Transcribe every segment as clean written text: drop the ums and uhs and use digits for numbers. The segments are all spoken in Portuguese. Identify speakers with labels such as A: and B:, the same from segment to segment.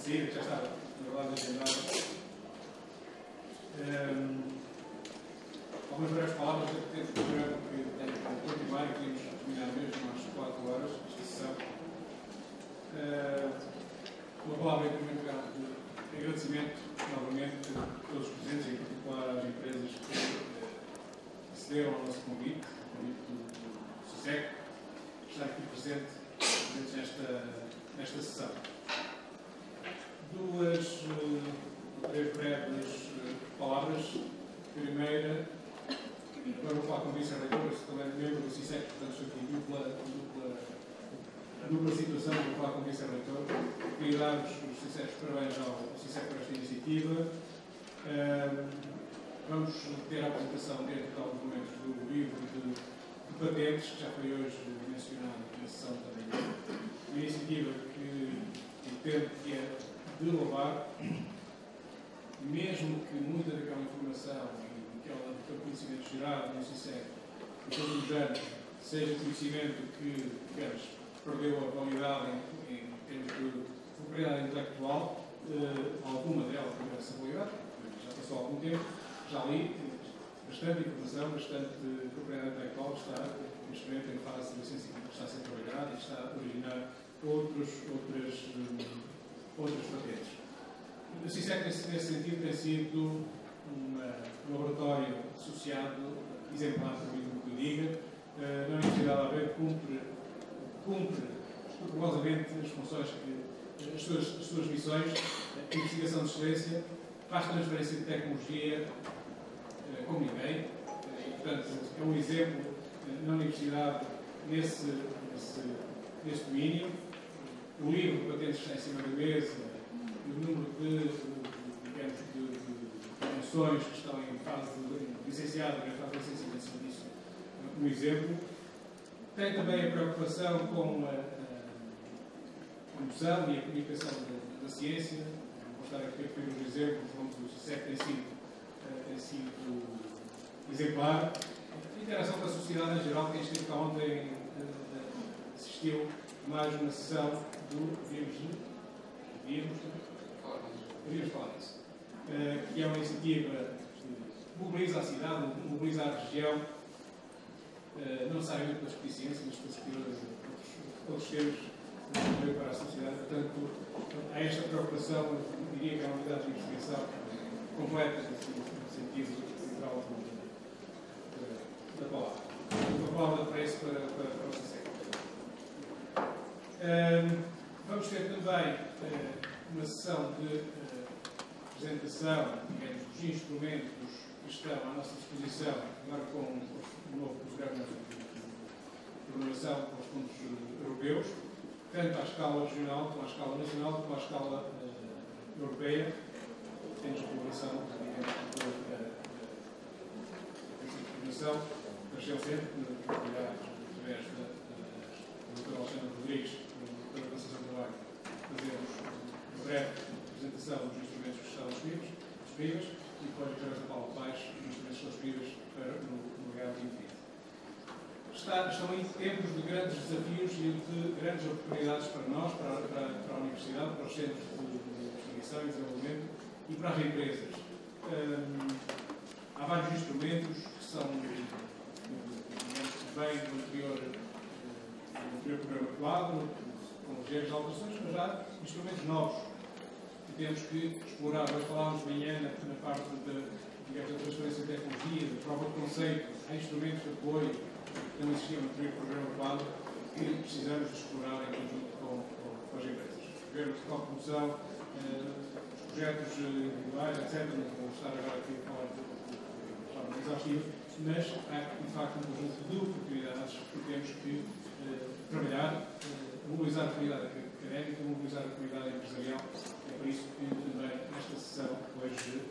A: saída, que já estava gravada e agendada. Algumas breves palavras a ter de programa que tem que continuar e queríamos terminar mesmo às 4 horas esta sessão. Uma palavra em primeiro lugar de agradecimento novamente a todos os presentes, em particular às empresas que acederam ao nosso convite, o convite do SISEC, estar aqui presentes nesta sessão. Duas ou três breves palavras. Primeira, agora vou falar com o vice-reitor, que também é membro do SISEC, portanto estou aqui a dupla situação, vou falar com o vice-reitor. Queria dar os sinceros parabéns ao SISEC por esta iniciativa. Vamos ter a apresentação dentro de alguns momentos do livro de patentes, que já foi hoje mencionado na sessão também. Uma iniciativa que entendo que é de louvar, mesmo que muita daquela informação e daquele conhecimento gerado no SISEC por todos os anos seja conhecimento que, digamos, perdeu a validade em termos de propriedade intelectual, alguma delas perdeu essa validade, já passou algum tempo, já li bastante informação, bastante propriedade intelectual que está, neste momento, em fase de licença que está a ser trabalhada e está a originar outras patentes. O SISEC, nesse sentido, tem sido um laboratório associado, exemplar, permito que eu diga, na Universidade de Aveiro, cumpre escrupulosamente as funções, as suas missões, a investigação de excelência, faz transferência de tecnologia como ninguém, e, portanto, é um exemplo na Universidade nesse domínio. O livro de patentes está em cima da mesa, o número de funções que estão em fase licenciada, em fase de licenciamento de serviço, um exemplo. Tem também a preocupação com a promoção e a comunicação da ciência. Vou estar aqui a referir uns exemplos onde o SISEC tem sido exemplar. A interação com a sociedade em geral, que este tempo ontem assistiu mais uma sessão do Devíamos falar disso. Que é uma iniciativa que mobiliza a cidade, mobiliza a região, não necessariamente pelas deficiências, mas pelas outros temas para a sociedade. Portanto, há esta preocupação, eu diria que é uma unidade de investigação completa, no sentido geral da palavra. Uma palavra para isso, para o SISEC. Vamos ter também uma sessão de apresentação, digamos, dos instrumentos que estão à nossa disposição, agora com o novo programa de programação com os fundos europeus, tanto à escala regional, como à escala nacional, como à escala europeia. Temos a colaboração, digamos, da informação da região centro, através do Dr. Alexandre Rodrigues, da Organização do Trabalho, fazemos uma breve apresentação dos instrumentos que estão disponíveis e depois, através da Paulo Paes, os instrumentos que estão disponíveis no legado de infinito. Estão em tempos de grandes desafios e de grandes oportunidades para nós, para a Universidade, para os centros de investigação e desenvolvimento e para as empresas. Há vários instrumentos que são, bem do anterior programa quadro, com ligeiras alterações, mas há instrumentos novos que temos que explorar. Nós falámos de manhã na parte da transferência de tecnologia, da prova de conceito. Há instrumentos de apoio que não existiam no anterior programa quadro que precisamos de explorar em conjunto com as empresas. Programas de co-produção, os projetos individuais, etc. Não vou estar agora aqui a falar de forma exaustiva, mas há, de facto, um conjunto de oportunidades que temos que trabalhar, mobilizar a comunidade académica, mobilizar a comunidade empresarial. É por isso que também esta sessão hoje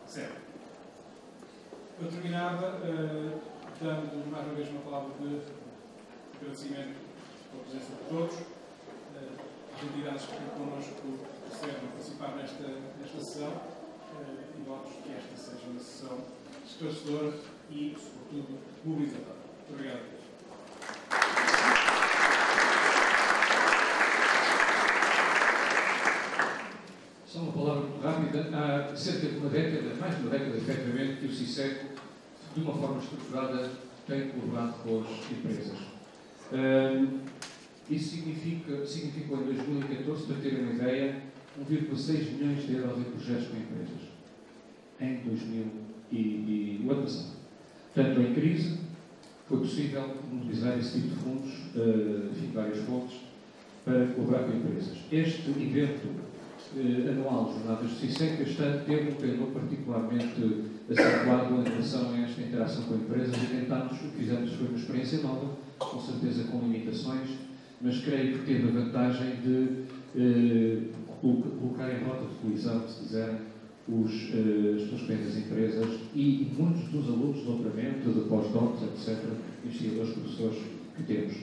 A: serve. Eu terminava dando mais uma vez uma palavra de agradecimento pela presença de todos, às entidades que connosco estiveram a participar nesta sessão, e votos que esta seja uma sessão esclarecedora e, sobretudo, mobilizadora. Muito obrigado.
B: uma década, efetivamente, que o CISEC, de uma forma estruturada, tem colaborado com as empresas. Isso significou em 2014, para terem uma ideia, 1,6 milhões de euros em projetos com empresas. O ano passado. Portanto, em crise, foi possível mobilizar esse tipo de fundos, enfim, várias fontes, para colaborar com empresas. Este evento anual, Jornadas do CISEC, este ano teve um pendor particularmente acentuado em relação a esta interação com empresas e tentámos, o que fizemos foi uma experiência nova, com certeza com limitações, mas creio que teve a vantagem de colocar em rota de colisão, se quiserem, as suas empresas e muitos dos alunos de doutoramento, de pós-docs, etc., investigadores, professores que temos.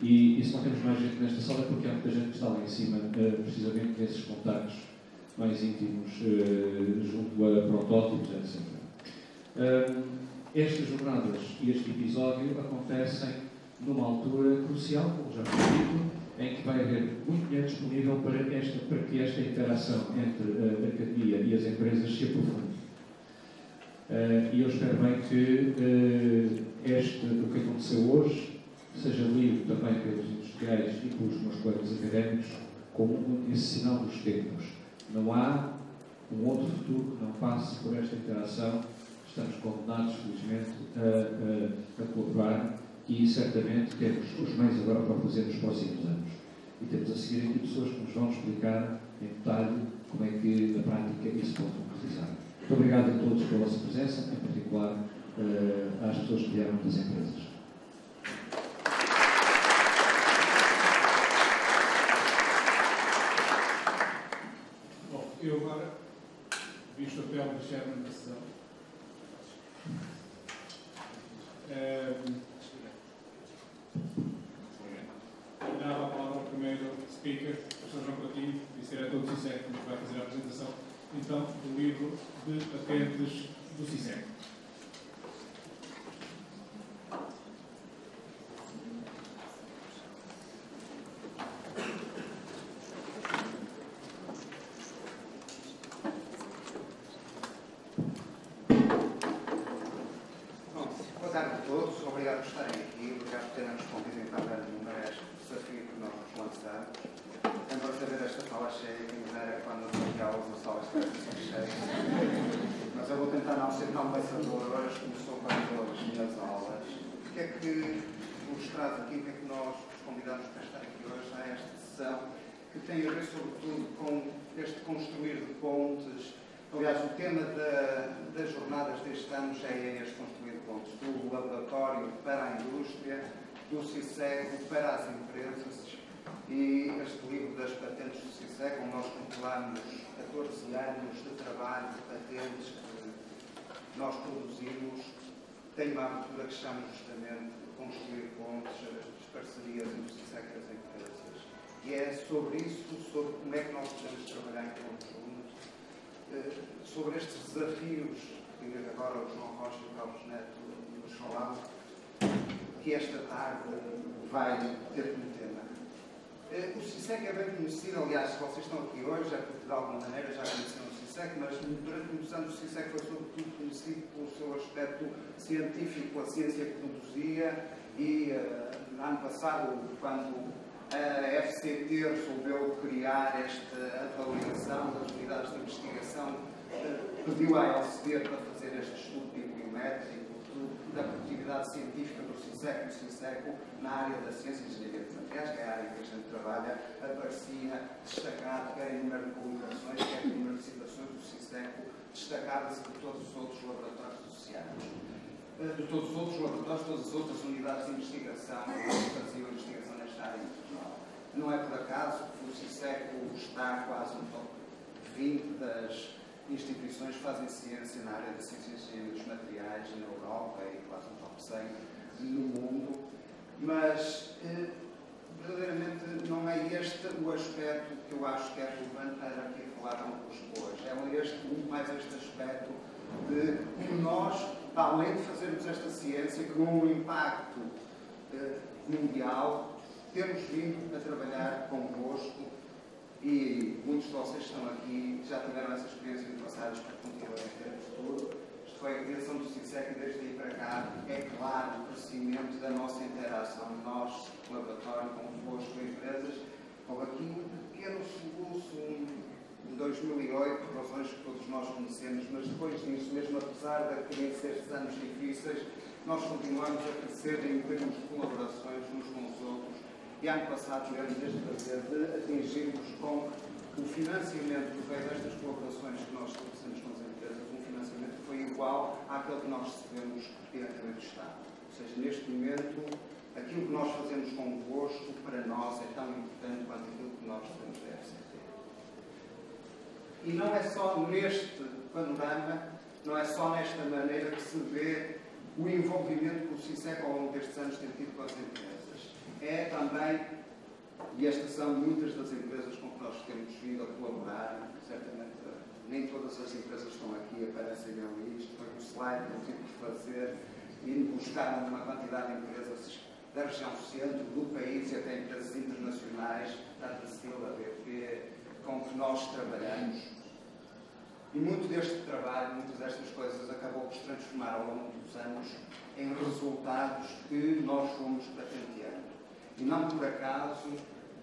B: E se não temos mais gente nesta sala é porque há muita gente que está lá em cima, precisamente nesses contactos mais íntimos, junto a protótipos, etc. Estas jornadas e este episódio acontecem numa altura crucial, como já foi dito, em que vai haver muito dinheiro disponível para que esta interação entre a academia e as empresas se aprofunde. E eu espero bem que o que aconteceu hoje seja lido também pelos industriais e pelos meus colegas académicos como esse sinal dos tempos. Não há um outro futuro que não passe por esta interação. Estamos condenados, felizmente, a colaborar e certamente temos os meios agora para fazer nos próximos anos. E temos a seguir aqui pessoas que nos vão explicar em detalhe como é que, na prática, isso pode concretizar. Muito obrigado a todos pela vossa presença, em particular às pessoas que vieram das empresas.
A: Bom, eu agora, visto o papel do Chairman da sessão, dava a palavra ao primeiro speaker, o Sr. João Coutinho, vice-diretor do CISEC, que nos vai fazer a apresentação, então, do livro de patentes do CISEC.
C: Boa tarde a todos, obrigado por estarem aqui, obrigado por terem nos convidado para enumerar este desafio que nós nos lançamos. Embora saber esta sala cheia, quem me dera quando eu dou aulas, as salas estivessem cheias. Mas eu vou tentar não ser tão pensador hoje como sou para as minhas aulas. O que é que vos traz aqui, o que é que nós vos convidamos para estar aqui hoje a esta sessão, que tem a ver sobretudo com este construir de pontes. Aliás, o tema das jornadas deste ano já é este construir de pontes, do laboratório para a indústria, do CISEC para as empresas. E este livro das patentes do CISEC, onde nós compilamos 14 anos de trabalho de patentes que nós produzimos, tem uma abertura que chama justamente de construir pontes, as parcerias entre o CISEC e as empresas. E é sobre isso, sobre como é que nós podemos trabalhar em conjunto, sobre estes desafios que agora o João Rocha e o Carlos Neto nos falavam, que esta tarde vai ter como tema. O CISEC é bem conhecido, aliás, se vocês estão aqui hoje, é porque de alguma maneira já conheceram o CISEC, mas durante muitos anos o CISEC foi sobretudo conhecido pelo seu aspecto científico, a ciência que produzia, e no ano passado, quando a FCT resolveu criar esta avaliação das unidades de investigação, pediu à LCD para fazer este estudo bibliométrico da produtividade científica do CISEC e do CISEC na área da ciência e engenharia de materiais, que é a área que a gente trabalha, aparecia destacado, quer em número de publicações, quer em número de citações do CISEC, destacava-se de todos os outros laboratórios associados. De todos os outros laboratórios, todas as outras unidades de investigação que faziam investigação nesta área internacional. Não é por acaso que o CISEC está quase no top 20 das instituições que fazem ciência na área da ciência e engenharia dos materiais na Europa e quase no top 100 no mundo, mas verdadeiramente não é este o aspecto que eu acho que é relevante para aqui falar convosco hoje. É muito mais este aspecto de como nós, além de fazermos esta ciência com um impacto mundial, temos vindo a trabalhar convosco e muitos de vocês que estão aqui já tiveram essa experiência de passadas para continuar a ter no futuro. Isto foi a criação do CISEC e desde aí para cá é claro o crescimento da nossa interação, nós, laboratório, convosco, empresas. Houve aqui um pequeno soluço em 2008, por razões que todos nós conhecemos, mas depois disso, mesmo apesar da crise destes anos difíceis, nós continuamos a crescer em termos de colaborações uns com os outros. E ano passado tivemos este prazer de atingirmos com o financiamento que veio destas colaborações que nós estabelecemos com as empresas, um financiamento que foi igual àquele que nós recebemos diretamente do Estado. Ou seja, neste momento, aquilo que nós fazemos convosco, para nós, é tão importante quanto aquilo que nós fazemos da FCT. E não é só neste panorama, não é só nesta maneira que se vê o envolvimento que o CISEC ao longo destes anos tem tido com as empresas. É também, e estas são muitas das empresas com que nós temos vindo a colaborar, certamente nem todas as empresas que estão aqui aparecem ali, isto foi um slide que eu tive que fazer, e buscar uma quantidade de empresas da região centro, do país e até empresas internacionais, da Brasil, da BP, com que nós trabalhamos. E muito deste trabalho, muitas destas coisas acabou por se transformar ao longo dos anos em resultados que nós fomos patenteando. E não por acaso,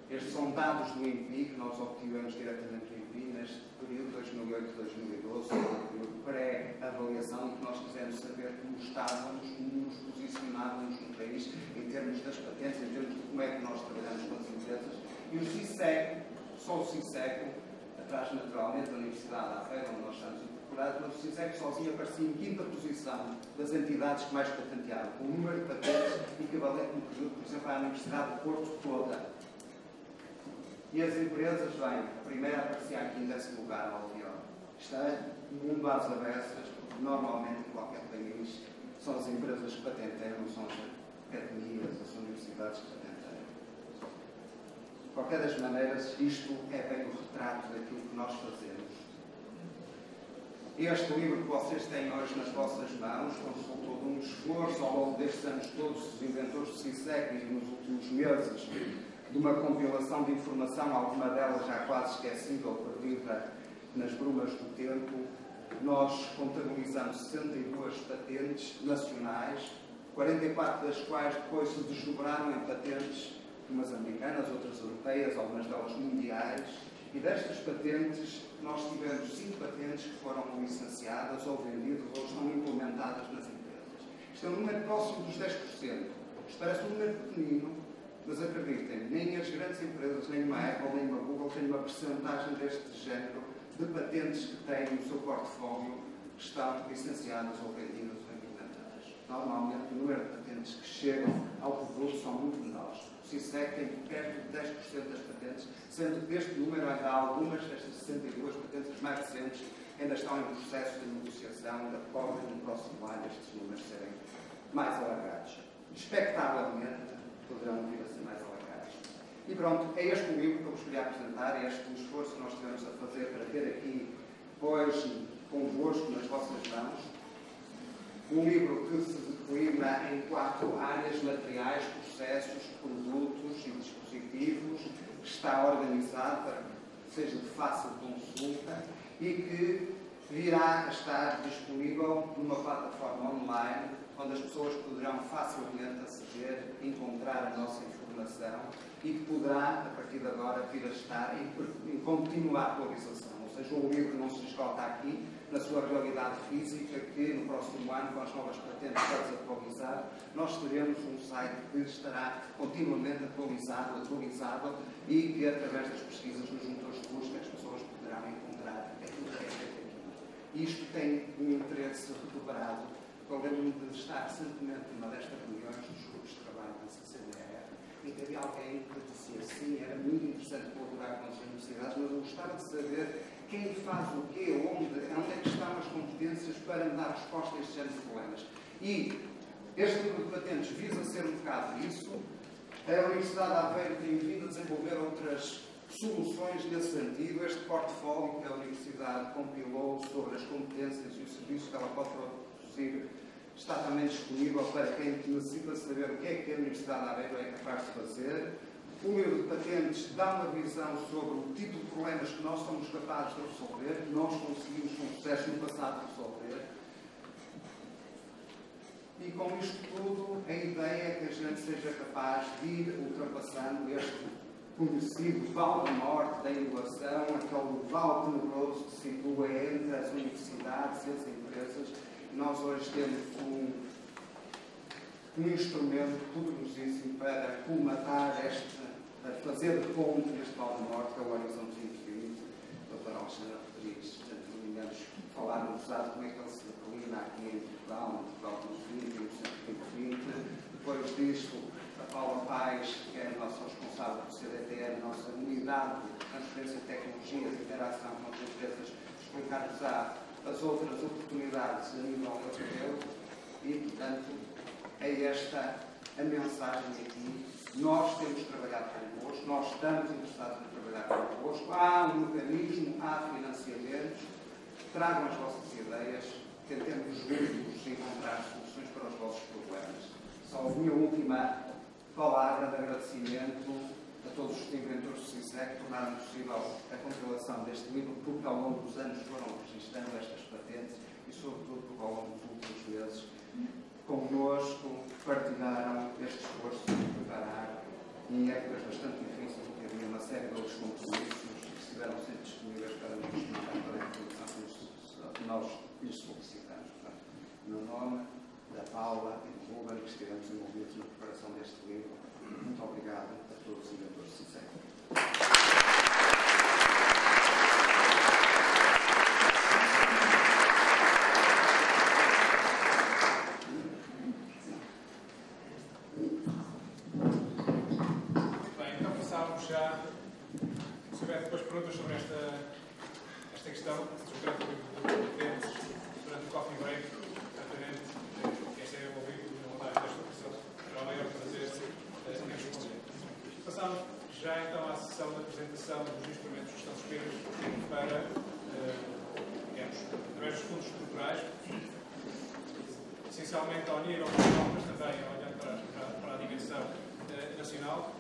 C: estes são dados do INPI, que nós obtivemos diretamente do INPI neste período 2008-2012, um período pré-avaliação, em que nós quisemos saber como estávamos, como nos posicionávamos no país, em termos das patentes, em termos de como é que nós trabalhamos com as empresas. E o CISEC, só o CISEC, atrás naturalmente da Universidade de Aveiro, onde nós estamos incorporados, mas o CISEC sozinho aparecia em quinta posição das entidades que mais patentearam, com um número de patentes equivalente no período, por exemplo, à Universidade de Porto toda. E as empresas vêm, a primeira aparecia aqui em 10º lugar, a Alveol. Isto é um mundo às avessas, porque normalmente em qualquer país são as empresas que patenteiam, não são as academias, as universidades que patenteiam. De qualquer das maneiras, isto é bem o retrato daquilo que nós fazemos. Este livro que vocês têm hoje nas vossas mãos resultou de um esforço ao longo destes anos todos, os inventores do CISEC e nos últimos meses, de uma compilação de informação, alguma delas já quase esquecível, perdida nas brumas do tempo. Nós contabilizamos 62 patentes nacionais, 44 das quais depois se desdobraram em patentes, umas americanas, outras europeias, algumas delas mundiais. E destas patentes, nós tivemos 5 patentes que foram licenciadas ou vendidas ou estão implementadas nas empresas. Isto é um número próximo dos 10%. Isto parece um número pequenino, mas acreditem, nem as grandes empresas, nem uma Apple, nem uma Google têm uma percentagem deste género de patentes que têm no seu portfólio que estão licenciadas ou vendidas ou implementadas. Normalmente, o número de patentes que chegam ao produto são muito menores. O CISEC tem perto de 10% das patentes, sendo que deste número ainda há algumas destas 62 patentes mais recentes ainda estão em processo de negociação, ainda podem no próximo ano estes números serem mais alargados. Expectavelmente, poderão vir a ser mais alargados. E pronto, é este o livro que eu vos queria apresentar, é este o esforço que nós tivemos a fazer para ter aqui hoje convosco nas vossas mãos. Um livro que se declina em 4 áreas: materiais, processos, produtos e dispositivos, que está organizado para que seja de fácil consulta e que virá a estar disponível numa plataforma online onde as pessoas poderão facilmente aceder, encontrar a nossa informação e que poderá, a partir de agora, vir a estar em contínua atualização. Ou seja, o livro não se esgota aqui, na sua realidade física, que no próximo ano, com as novas patentes todas atualizadas, nós teremos um site que estará continuamente atualizado e que, através das pesquisas nos motores de busca, as pessoas poderão encontrar aquilo que é feito aqui. Isto tem um interesse redobrado. Eu lembro-me de estar recentemente numa destas reuniões dos grupos de trabalho da CCDR e que havia alguém que dizia sim, era muito interessante colaborar com as universidades, mas eu gostava de saber quem faz o quê, onde é que estão as competências para me dar resposta a estes géneros de problemas. E este livro de patentes visa ser um bocado isso. A Universidade de Aveiro tem vindo a desenvolver outras soluções nesse sentido. Este portfólio que a Universidade compilou sobre as competências e o serviço que ela pode produzir está também disponível para quem necessita saber o que é que a Universidade de Aveiro é capaz de fazer. O livro de patentes dá uma visão sobre o tipo de problemas que nós somos capazes de resolver, que nós conseguimos com sucesso no passado resolver. E com isto tudo, a ideia é que a gente seja capaz de ir ultrapassando este conhecido vale da morte da inovação, aquele vale tenebroso que se situa entre as universidades e as empresas. Nós hoje temos um instrumento poderosíssimo para colmatar a fazer de ponte neste vale da morte, que é o Horizonte 2020. O Dr. Alexandre Rodrigues, não me engano, falar no usado como é que ele se declina aqui em Portugal 2020 e o 2020. Depois disto, a Paula Paes, que é a nossa responsável do CDTN, a nossa unidade de transferência de tecnologias e interação com as empresas, explicar-nos as outras oportunidades a nível europeu e, portanto, é esta a mensagem aqui. Nós temos trabalhado convosco, nós estamos interessados em trabalhar convosco. Há um mecanismo, há financiamentos. Tragam as vossas ideias, tentemos juntos encontrar soluções para os vossos problemas. Só a minha última palavra de agradecimento a todos os inventores do CISEC que tornaram possível a compilação deste livro, porque ao longo dos anos foram registrando estas patentes e, sobretudo, porque ao longo dos últimos meses, connosco, partilharam este esforço de preparar, em épocas bastante difíceis, porque havia uma série de outros compromissos que estiveram sempre disponíveis para nos mandar para a produção que nós lhes solicitamos. Portanto, no nome da Paula e do Ruben, que estivemos envolvidos na preparação deste livro, muito obrigado a todos os inventores do CISEC.
A: Bem, então passávamos já. Se houver depois perguntas sobre esta questão, sobre o patentes durante o coffee break, exatamente, quem esteja envolvido na montagem desta operação, será o maior prazer em responder. Passamos já então à sessão de apresentação dos instrumentos que estão disponíveis para, digamos, através dos fundos estruturais, essencialmente ao nível nacional, mas também olhando para a dimensão nacional.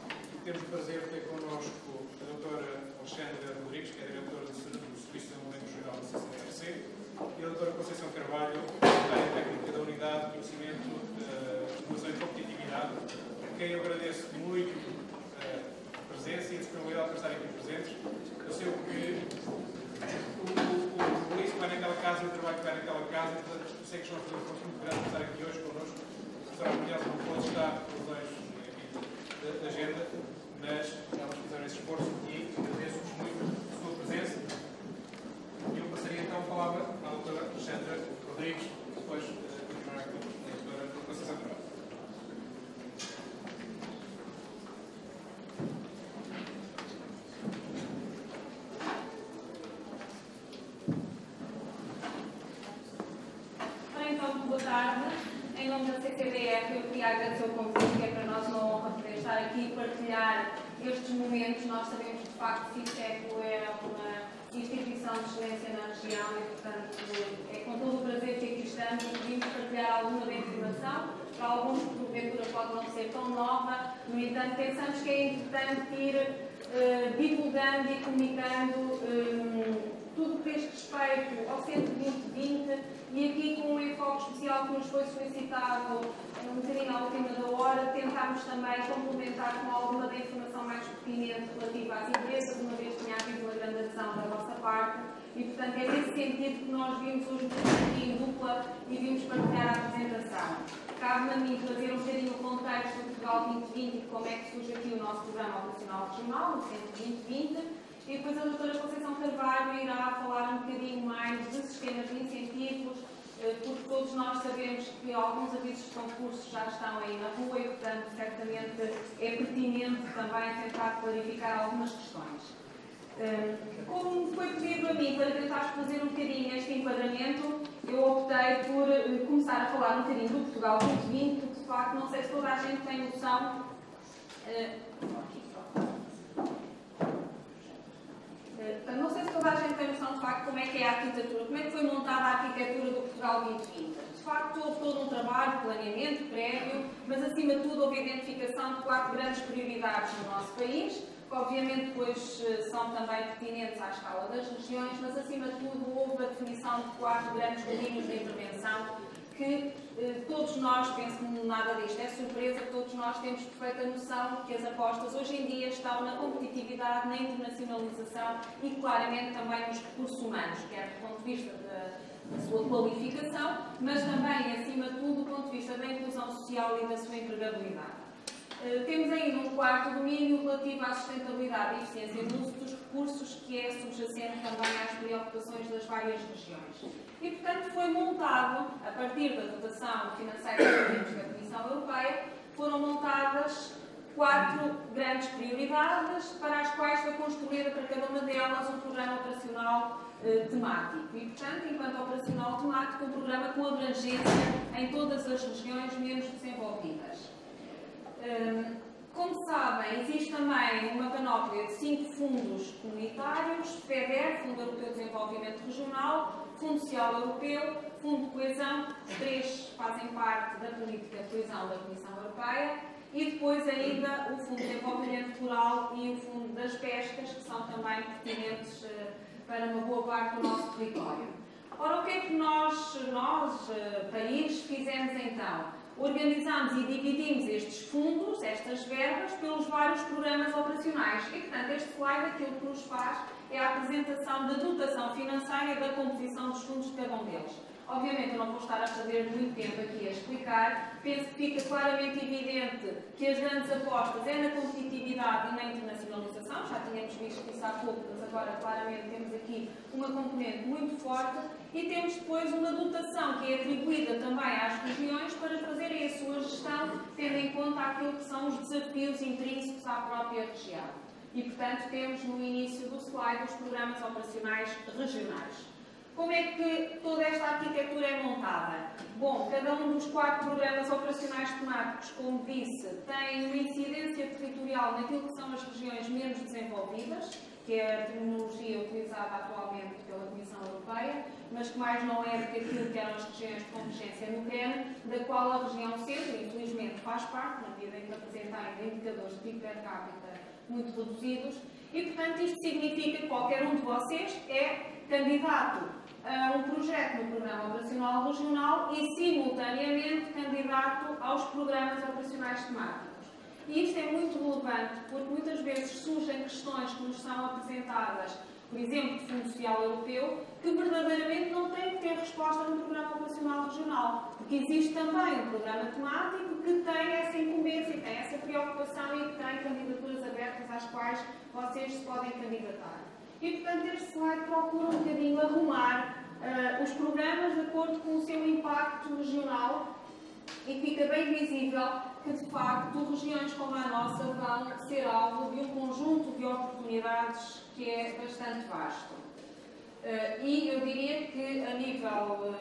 A: Temos o prazer de ter connosco a doutora Alexandra Rodrigues, que é diretora do Serviço de Desenvolvimento Regional da CCDRC, e a doutora Conceição Carvalho, secretária técnica da Unidade de Conhecimento, Inovação e Competitividade, a quem eu agradeço muito a presença e a disponibilidade para estarem aqui presentes. Eu sei que o polícia vai naquela casa e o trabalho vai naquela casa, e portanto sei que estão a fazer um esforço muito grande para estar aqui hoje connosco. A doutora Alexandra não pode estar por razões da agenda, mas elas fizeram esse esforço e agradeço-vos muito a sua presença. E eu passaria então a palavra à doutora Alexandra Rodrigues, depois continuará com a doutora Conceição Carvalho.
D: Então, boa tarde. Em nome da CCDR, eu queria agradecer o convite, que é para nós uma honra poder estar aqui e partilhar estes momentos. Nós sabemos que, de facto, o CISEC é uma instituição de excelência na região e, portanto, é com todo o prazer que aqui estamos e podemos partilhar alguma da informação. Para alguns, porventura, pode não ser tão nova, no entanto, pensamos que é importante ir divulgando e comunicando tudo o que diz respeito ao Centro 2020 e aqui com um enfoque especial que nos foi solicitado um bocadinho à última da hora, tentámos também complementar com alguma da informação mais pertinente relativa às empresas, uma vez que tinha havido uma grande adesão da nossa parte e, portanto, é nesse sentido que nós vimos hoje aqui em dupla e vimos partilhar a apresentação. Cabe-me a mim trazer um bocadinho o contexto do Portugal 2020 e como é que surge aqui o nosso Programa Operacional Regional, o Centro 2020. E depois a doutora Conceição Carvalho irá falar um bocadinho mais de sistemas de incentivos, porque todos nós sabemos que alguns avisos de concursos já estão aí na rua e, portanto, certamente é pertinente também tentar clarificar algumas questões. Como foi pedido a mim para tentar fazer um bocadinho este enquadramento, eu optei por começar a falar um bocadinho do Portugal 2020, porque, de facto, não sei se toda a gente tem noção. Não sei se toda a gente tem noção de facto como é que é a arquitetura, como é que foi montada a arquitetura do Portugal 2020. de facto, houve todo um trabalho, planeamento prévio, mas, acima de tudo, houve a identificação de 4 grandes prioridades no nosso país, que, obviamente, depois são também pertinentes à escala das regiões, mas, acima de tudo, houve a definição de 4 grandes domínios de intervenção que todos nós, penso que nada disto é surpresa, todos nós temos perfeita noção de que as apostas hoje em dia estão na competitividade, na internacionalização e, claramente, também nos recursos humanos, quer do ponto de vista da sua qualificação, mas também, acima de tudo, do ponto de vista da inclusão social e da sua empregabilidade. Temos ainda um 4º domínio relativo à sustentabilidade e eficiência do uso dos recursos, que é subjacente também às preocupações das várias regiões. E, portanto, foi montado, a partir da dotação financeira da Comissão Europeia, foram montadas 4 grandes prioridades, para as quais foi construída para cada uma delas um programa operacional temático. E, portanto, enquanto operacional temático, um programa com abrangência em todas as regiões menos desenvolvidas. Como sabem, existe também uma panóplia de 5 fundos comunitários: FEDER, Fundo Europeu de Desenvolvimento Regional, Fundo Social Europeu, Fundo de Coesão, os 3 fazem parte da política de coesão da Comissão Europeia, e depois ainda o Fundo de Desenvolvimento Rural e o Fundo das Pescas, que são também pertinentes para uma boa parte do nosso território. Ora, o que é que nós país, fizemos então? Organizamos e dividimos estes fundos, estas verbas, pelos vários programas operacionais. E, portanto, este slide aquilo que nos faz é a apresentação da dotação financeira e da composição dos fundos de cada um deles. Obviamente, eu não vou estar a fazer muito tempo aqui a explicar. Penso que fica claramente evidente que as grandes apostas é na competitividade e na internacionalização. Já tínhamos visto isso há pouco, mas agora claramente temos aqui uma componente muito forte. E temos depois uma dotação que é atribuída também às regiões para fazerem a sua gestão, tendo em conta aquilo que são os desafios intrínsecos à própria região. E, portanto, temos no início do slide os programas operacionais regionais. Como é que toda esta arquitetura é montada? Bom, cada um dos 4 programas operacionais temáticos, como disse, tem uma incidência territorial naquilo que são as regiões menos desenvolvidas, que é a terminologia utilizada atualmente pela Comissão Europeia, mas que mais não é do que aquilo que eram as regiões de convergência no CREN, da qual a região centro, infelizmente, faz parte, na medida em que apresenta ainda indicadores de PIB per capita muito reduzidos, e, portanto, isto significa que qualquer um de vocês é candidato a um projeto no Programa Operacional Regional e, simultaneamente, candidato aos programas operacionais temáticos. E isto é muito relevante porque muitas vezes surgem questões que nos são apresentadas, por exemplo, do Fundo Social Europeu, que verdadeiramente não têm que ter resposta no Programa Operacional Regional, porque existe também um programa temático que tem essa incumbência, tem essa preocupação e que tem candidaturas abertas às quais vocês se podem candidatar. E, portanto, este slide procura um bocadinho arrumar os programas de acordo com o seu impacto regional e fica bem visível que, de facto, regiões como a nossa vão ser alvo de um conjunto de oportunidades que é bastante vasto. E eu diria que, a nível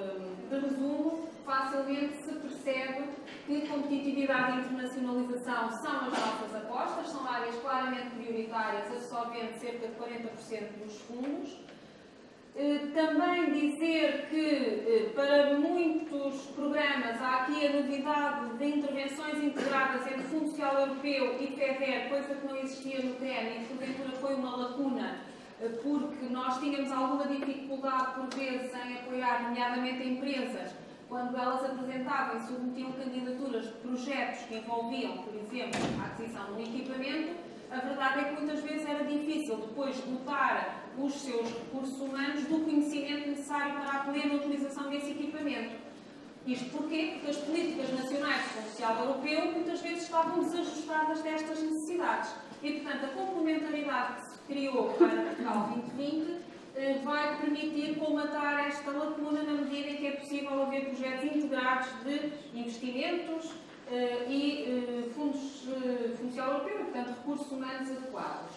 D: de resumo, facilmente se percebe que competitividade e internacionalização são as nossas apostas, são áreas claramente prioritárias, absorvendo cerca de 40% dos fundos. Também dizer que, para muitos programas, há aqui a novidade de intervenções integradas entre Fundo Social Europeu e FEDER, coisa que não existia no CREN, e que, porventura, foi uma lacuna, porque nós tínhamos alguma dificuldade, por vezes, em apoiar, nomeadamente, empresas, quando elas apresentavam e submetiam candidaturas de projetos que envolviam, por exemplo, a aquisição de um equipamento. A verdade é que muitas vezes era difícil depois dotar os seus recursos humanos do conhecimento necessário para a plena utilização desse equipamento. Isto porquê? Porque as políticas nacionais de Fundo Social Europeu muitas vezes estavam desajustadas destas necessidades. E, portanto, a complementaridade que se criou para Portugal 2020 vai permitir colmatar esta lacuna na medida em que é possível haver projetos integrados de investimentos e fundos social europeu, portanto, recursos humanos adequados.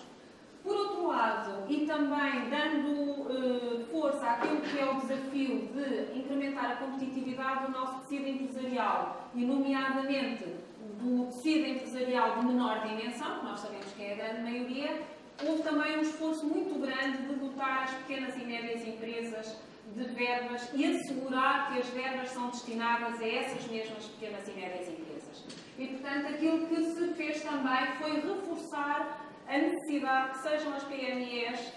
D: Por outro lado, e também dando força àquilo que é o desafio de incrementar a competitividade do nosso tecido empresarial, e nomeadamente do tecido empresarial de menor dimensão, que nós sabemos que é a grande maioria, houve também um esforço muito grande de dotar as pequenas e médias empresas de verbas e assegurar que as verbas são destinadas a essas mesmas pequenas e médias empresas. E, portanto, aquilo que se fez também foi reforçar a necessidade que sejam as PMEs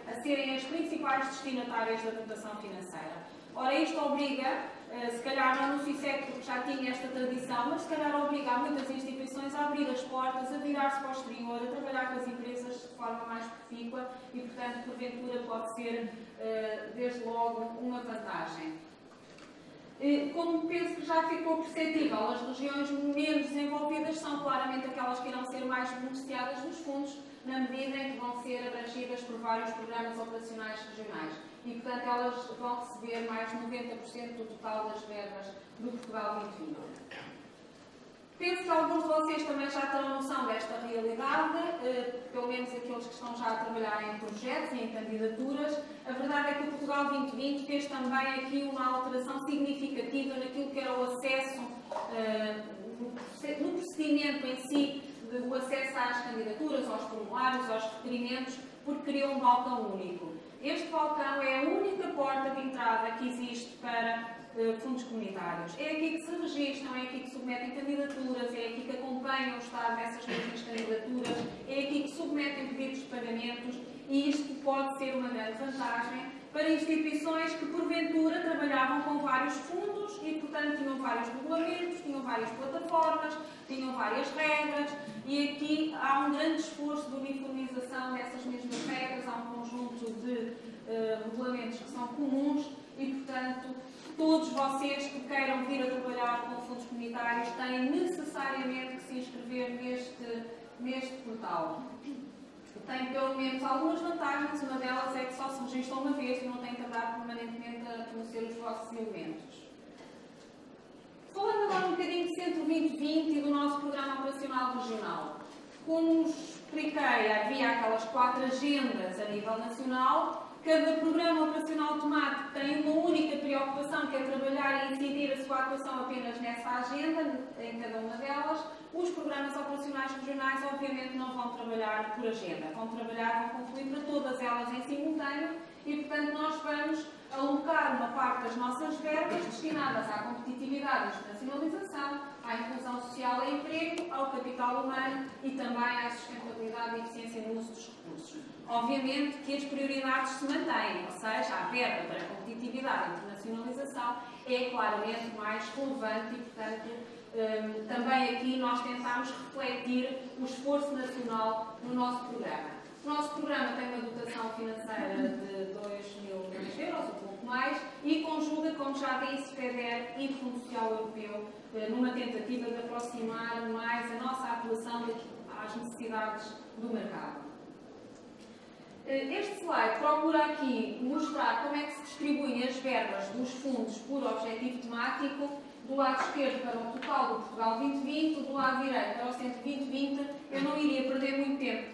D: a serem as principais destinatárias da dotação financeira. Ora, isto obriga, se calhar não no CICEC porque já tinha esta tradição, mas se calhar obriga muitas instituições a abrir as portas, a virar-se para o exterior, a trabalhar com as empresas de forma mais profícua e, portanto, porventura pode ser, desde logo, uma vantagem. Como penso que já ficou perceptível, as regiões menos desenvolvidas são claramente aquelas que irão ser mais beneficiadas dos fundos, na medida em que vão ser abrangidas por vários programas operacionais regionais. E, portanto, elas vão receber mais de 90% do total das verbas do Portugal 2020. Penso que alguns de vocês também já terão noção desta realidade, pelo menos aqueles que estão já a trabalhar em projetos e em candidaturas. A verdade é que o Portugal 2020 fez também aqui uma alteração significativa naquilo que era o acesso, no procedimento em si, o acesso às candidaturas, aos formulários, aos requerimentos, porque criou um balcão único. Este balcão é a única porta de entrada que existe para fundos comunitários. É aqui que se registram, é aqui que submetem candidaturas, é aqui que acompanham o estado dessas mesmas candidaturas, é aqui que submetem pedidos de pagamentos e isto pode ser uma grande vantagem para instituições que, porventura, trabalhavam com vários fundos e, portanto, tinham vários regulamentos, tinham várias plataformas, tinham várias regras e aqui há um grande esforço de uniformização dessas mesmas regras, há um conjunto de regulamentos que são comuns e, portanto, todos vocês que queiram vir a trabalhar com fundos comunitários têm necessariamente que se inscrever neste portal. Tem pelo menos algumas vantagens, uma delas é que só se registram uma vez e não têm que andar permanentemente a conhecer os vossos elementos. Falando agora um bocadinho de Centro 2020 e do nosso Programa Operacional Regional. Como expliquei, havia aquelas 4 agendas a nível nacional. Cada programa operacional temático tem uma única preocupação, que é trabalhar e incidir a sua atuação apenas nessa agenda, em cada uma delas. Os programas operacionais regionais, obviamente, não vão trabalhar por agenda, vão concluir para todas elas em simultâneo e, portanto, nós vamos alocar uma parte das nossas verbas destinadas à competitividade e internacionalização, à inclusão social e emprego, ao capital humano e também à sustentabilidade e eficiência no uso dos recursos. Obviamente que as prioridades se mantêm, ou seja, a verba para a competitividade e internacionalização é claramente mais relevante e, portanto, também aqui nós tentamos refletir o esforço nacional no nosso programa. O nosso programa tem uma dotação financeira de 2 mil milhões de euros, um pouco mais, e conjuga, como já disse, FEDER e Fundo Social Europeu, numa tentativa de aproximar mais a nossa atuação às necessidades do mercado. Este slide procura aqui mostrar como é que se distribuem as verbas dos fundos por objetivo temático, do lado esquerdo para o total do Portugal 2020, do lado direito para o Centro 2020. Eu não iria perder muito tempo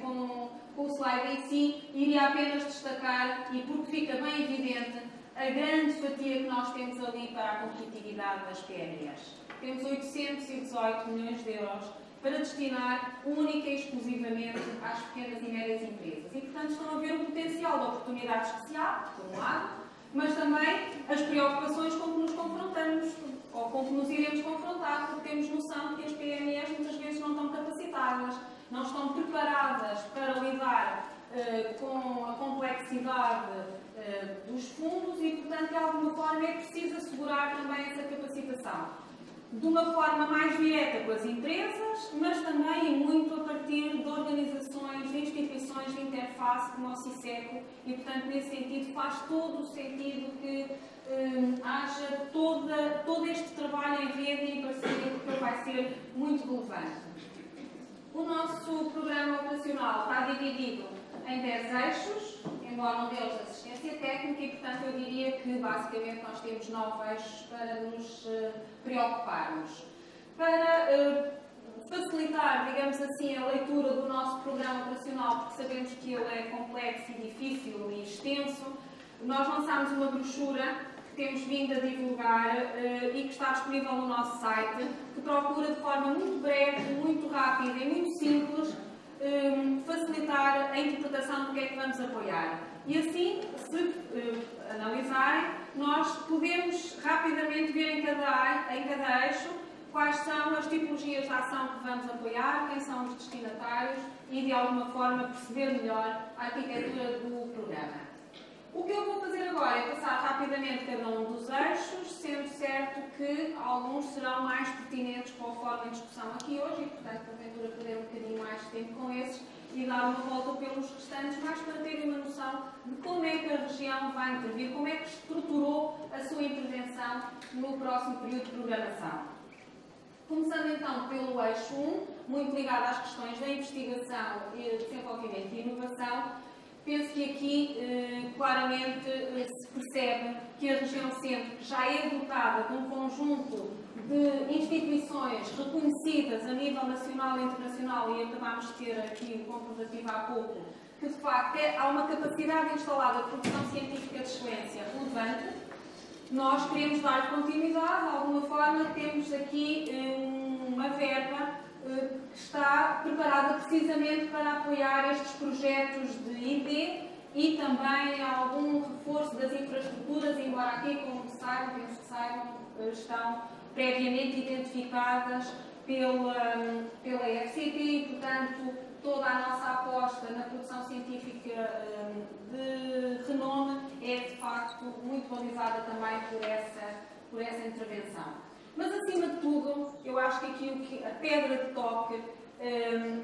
D: com o slide em si, iria apenas destacar, e porque fica bem evidente, a grande fatia que nós temos ali para a competitividade das PMEs. Temos 818 milhões de euros para destinar única e exclusivamente às pequenas e médias empresas. E, portanto, estão a ver o potencial de oportunidade especial, por um lado, mas também as preocupações com que nos confrontamos, ou com que nos iremos confrontar, porque temos noção que as PMEs muitas vezes não estão capacitadas, não estão preparadas para lidar com a complexidade dos fundos e, portanto, de alguma forma é preciso assegurar também essa capacitação. De uma forma mais direta com as empresas, mas também e muito a partir de organizações, de instituições de interface como o CICEC e, portanto, nesse sentido faz todo o sentido que haja todo este trabalho em rede e em parceria, porque vai ser muito relevante. O nosso programa operacional está dividido em 10 eixos, embora um deles assistência técnica, e, portanto, eu diria que, basicamente, nós temos 9 eixos para nos preocuparmos. Para facilitar, digamos assim, a leitura do nosso programa operacional, porque sabemos que ele é complexo e difícil e extenso, nós lançámos uma brochura que temos vindo a divulgar e que está disponível no nosso site, que procura de forma muito breve, muito rápida e muito simples facilitar a interpretação do que é que vamos apoiar. E assim, se analisarem, nós podemos rapidamente ver em cada eixo quais são as tipologias de ação que vamos apoiar, quem são os destinatários e, de alguma forma, perceber melhor a arquitetura do programa. O que eu vou fazer agora é passar rapidamente cada um dos eixos, sendo certo que alguns serão mais pertinentes conforme a discussão aqui hoje e, portanto, porventura, perder um bocadinho mais de tempo com esses e dar uma volta pelos restantes, mais para terem uma noção de como é que a região vai intervir, como é que estruturou a sua intervenção no próximo período de programação. Começando então pelo eixo 1, muito ligado às questões da investigação, desenvolvimento e inovação, penso que aqui claramente se percebe que a região centro já é dotada de um conjunto de instituições reconhecidas a nível nacional e internacional, e acabámos de ter aqui o comprovativo há pouco, que de facto há uma capacidade instalada de produção científica de excelência relevante. Nós queremos dar continuidade, de alguma forma temos aqui uma verba que está preparada precisamente para apoiar estes projetos de ID e também algum reforço das infraestruturas, embora aqui, como saibam, penso que saibam, estão previamente identificadas pela FCT e, portanto, toda a nossa aposta na produção científica de renome é, de facto, muito valorizada também por essa intervenção. Mas, acima de tudo, eu acho que aqui a pedra de toque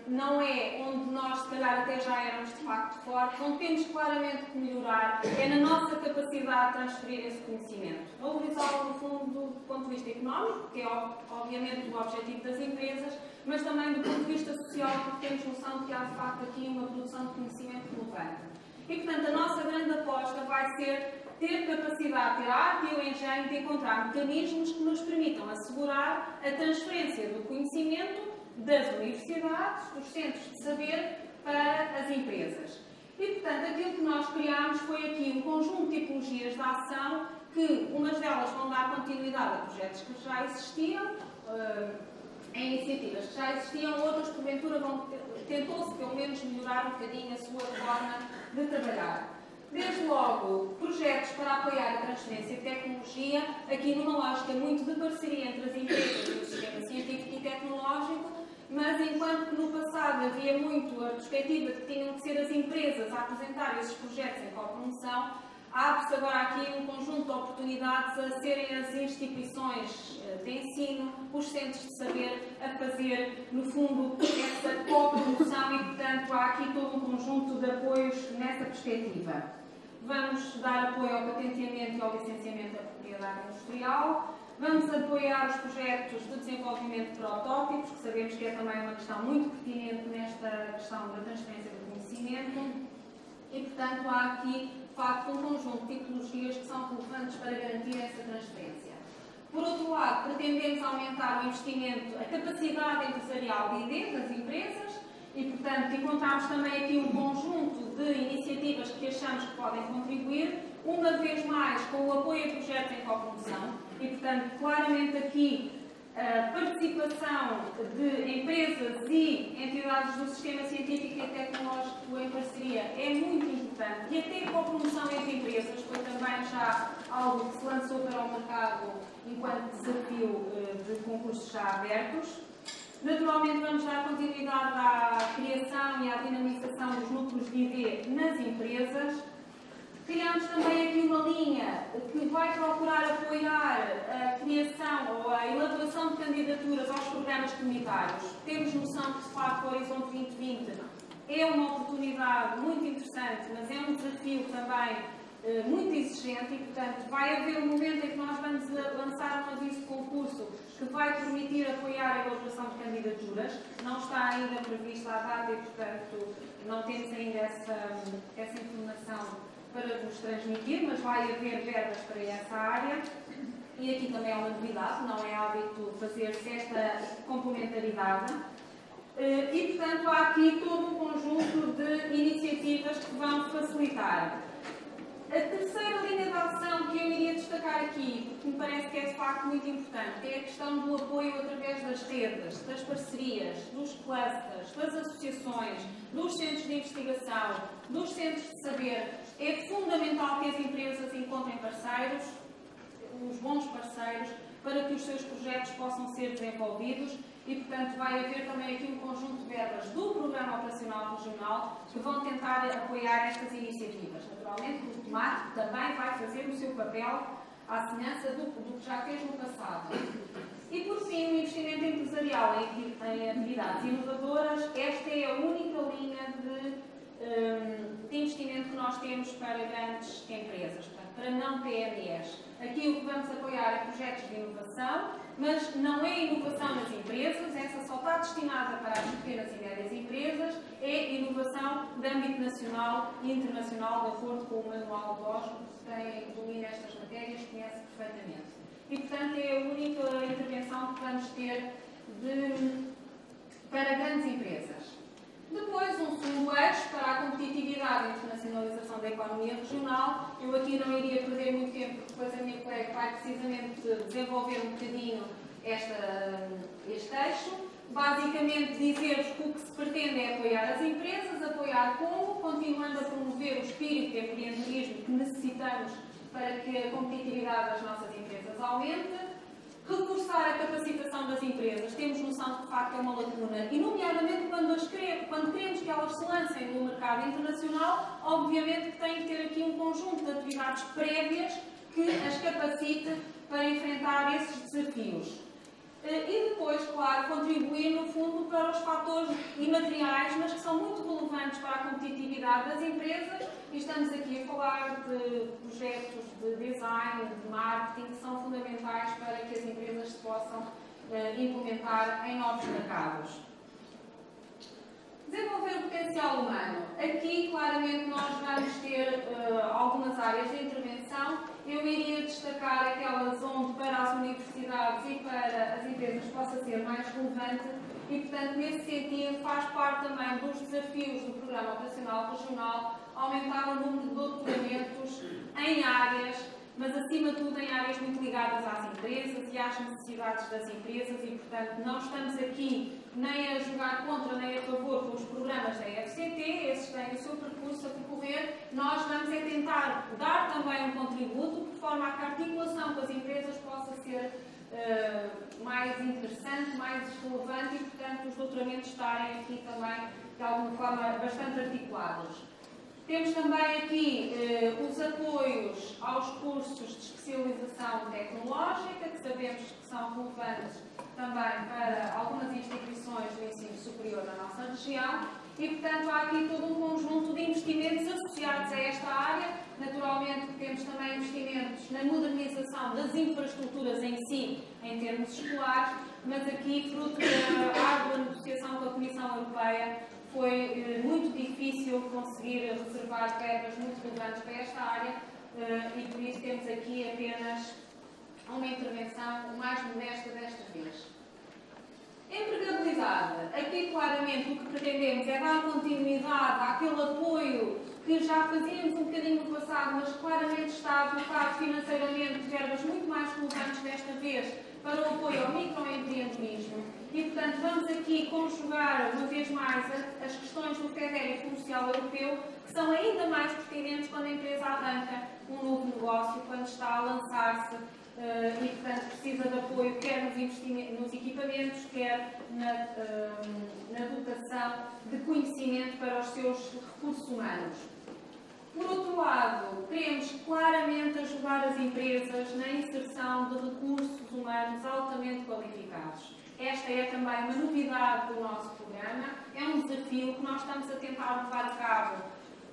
D: não é onde nós, se calhar, até já éramos de facto fortes, onde temos claramente que melhorar, é na nossa capacidade de transferir esse conhecimento. Valorizá-lo, no fundo, do ponto de vista económico, que é, obviamente, o objetivo das empresas, mas também do ponto de vista social, porque temos noção de que há, de facto, aqui uma produção de conhecimento relevante. E, portanto, a nossa grande aposta vai ser ter capacidade, ter a arte e o engenho de encontrar mecanismos que nos permitam assegurar a transferência do conhecimento das universidades, dos centros de saber, para as empresas. E, portanto, aquilo que nós criámos foi aqui um conjunto de tipologias de ação que, umas delas vão dar continuidade a projetos que já existiam, a iniciativas que já existiam, outras, porventura, tentou-se, pelo menos, melhorar um bocadinho a sua forma de trabalhar. Desde logo, projetos para apoiar a transferência de tecnologia, aqui numa lógica muito de parceria entre as empresas e o sistema científico e tecnológico, mas enquanto que no passado havia muito a perspectiva de que tinham que ser as empresas a apresentar esses projetos em copromoção, abre-se agora aqui um conjunto de oportunidades a serem as instituições de ensino, os centros de saber, a fazer, no fundo, essa copromoção e, portanto, há aqui todo um conjunto de apoios nessa perspectiva. Vamos dar apoio ao patenteamento e ao licenciamento da propriedade industrial. Vamos apoiar os projetos de desenvolvimento de protótipos, que sabemos que é também uma questão muito pertinente nesta questão da transferência do conhecimento. E, portanto, há aqui, de facto, um conjunto de tipologias que são relevantes para garantir essa transferência. Por outro lado, pretendemos aumentar o investimento, a capacidade empresarial de ID das empresas e, portanto, encontramos também aqui um conjunto de iniciativas que achamos que podem contribuir, uma vez mais com o apoio a projetos em copromoção e, portanto, claramente aqui a participação de empresas e entidades do sistema científico e tecnológico em parceria é muito importante e até a copromoção entre empresas foi também já algo que se lançou para o mercado enquanto desafio de concursos já abertos. Naturalmente, vamos dar continuidade à criação e à dinamização dos núcleos de ID nas empresas. Criamos também aqui uma linha que vai procurar apoiar a criação ou a elaboração de candidaturas aos programas comunitários. Temos noção que, de facto, o Horizonte 2020 é uma oportunidade muito interessante, mas é um desafio também muito exigente e, portanto, vai haver um momento em que nós vamos lançar um aviso de concurso que vai permitir apoiar a elaboração de candidaturas. Não está ainda prevista a data e, portanto, não temos ainda essa informação para vos transmitir, mas vai haver verbas para essa área. E aqui também é uma novidade, não é hábito fazer-se esta complementaridade. E, portanto, há aqui todo um conjunto de iniciativas que vão facilitar. A terceira linha de ação que eu iria destacar aqui, porque me parece que é de facto muito importante, é a questão do apoio através das redes, das parcerias, dos clusters, das associações, dos centros de investigação, dos centros de saber. É fundamental que as empresas encontrem parceiros, os bons parceiros, para que os seus projetos possam ser desenvolvidos e, portanto, vai haver também aqui um conjunto de verbas do Programa Operacional Regional que vão tentar apoiar estas iniciativas. Naturalmente, o Tomate também vai fazer o seu papel à semelhança do que já fez no passado. E, por fim, o investimento empresarial em atividades inovadoras. Esta é a única linha de investimento que nós temos para grandes empresas, portanto, para não PMEs. Aqui o que vamos apoiar é projetos de inovação, mas não é inovação nas empresas, essa só está destinada para as pequenas e médias empresas, é inovação de âmbito nacional e internacional, de acordo com o Manual de Oslo, que tem domina estas matérias, conhece perfeitamente. E, portanto, é a única intervenção que vamos ter para grandes empresas. Depois, um segundo eixo para a competitividade e internacionalização da economia regional. Eu aqui não iria perder muito tempo, porque depois a minha colega vai precisamente desenvolver um bocadinho este eixo. Basicamente, dizer-vos que o que se pretende é apoiar as empresas, apoiar como, continuando a promover o espírito de empreendedorismo que necessitamos para que a competitividade das nossas empresas aumente. Reforçar a capacitação das empresas. Temos noção de que, de facto, é uma lacuna. E, nomeadamente, quando queremos que elas se lancem no mercado internacional, obviamente que tem que ter aqui um conjunto de atividades prévias que as capacite para enfrentar esses desafios. E depois, claro, contribuir, no fundo, para os fatores imateriais, mas que são muito relevantes para a competitividade das empresas. E estamos aqui a falar de projetos de design, de marketing, que são fundamentais para que as empresas se possam implementar em novos mercados. Desenvolver o potencial humano. Aqui, claramente, nós vamos ter algumas áreas de intervenção. Eu iria destacar aquelas onde para as universidades e para as empresas possa ser mais relevante e, portanto, nesse sentido, faz parte também dos desafios do Programa Operacional Regional aumentar o número de doutoramentos em áreas, mas, acima de tudo, em áreas muito ligadas às empresas e às necessidades das empresas e, portanto, não estamos aqui nem a jogar contra nem a favor com os programas da FCT, esses têm o seu percurso a percorrer. Nós vamos é tentar dar também um contributo, de forma a que a articulação com as empresas possa ser mais interessante, mais relevante e, portanto, os doutoramentos estarem aqui também, de alguma forma, bastante articulados. Temos também aqui os apoios aos cursos de especialização tecnológica, que sabemos que são relevantes também para algumas instituições do ensino superior da nossa região e, portanto, há aqui todo um conjunto de investimentos associados a esta área. Naturalmente, temos também investimentos na modernização das infraestruturas em si, em termos escolares, mas aqui, fruto da árdua negociação com a Comissão Europeia, foi muito difícil conseguir reservar verbas muito relevantes para esta área e por isso temos aqui apenas uma intervenção mais modesta desta vez. Empregabilidade. Aqui claramente o que pretendemos é dar continuidade àquele apoio que já fazíamos um bocadinho no passado, mas claramente está alocado financeiramente verbas muito mais relevantes desta vez para o apoio ao microempreendedorismo. E, portanto, vamos aqui conjugar, uma vez mais, as questões do FEDER comercial europeu, que são ainda mais pertinentes quando a empresa arranca um novo negócio, quando está a lançar-se e, portanto, precisa de apoio quer nos equipamentos, quer na dotação de conhecimento para os seus recursos humanos. Por outro lado, queremos claramente ajudar as empresas na inserção de recursos humanos altamente qualificados. Esta é também uma novidade do nosso programa, é um desafio que nós estamos a tentar levar a cabo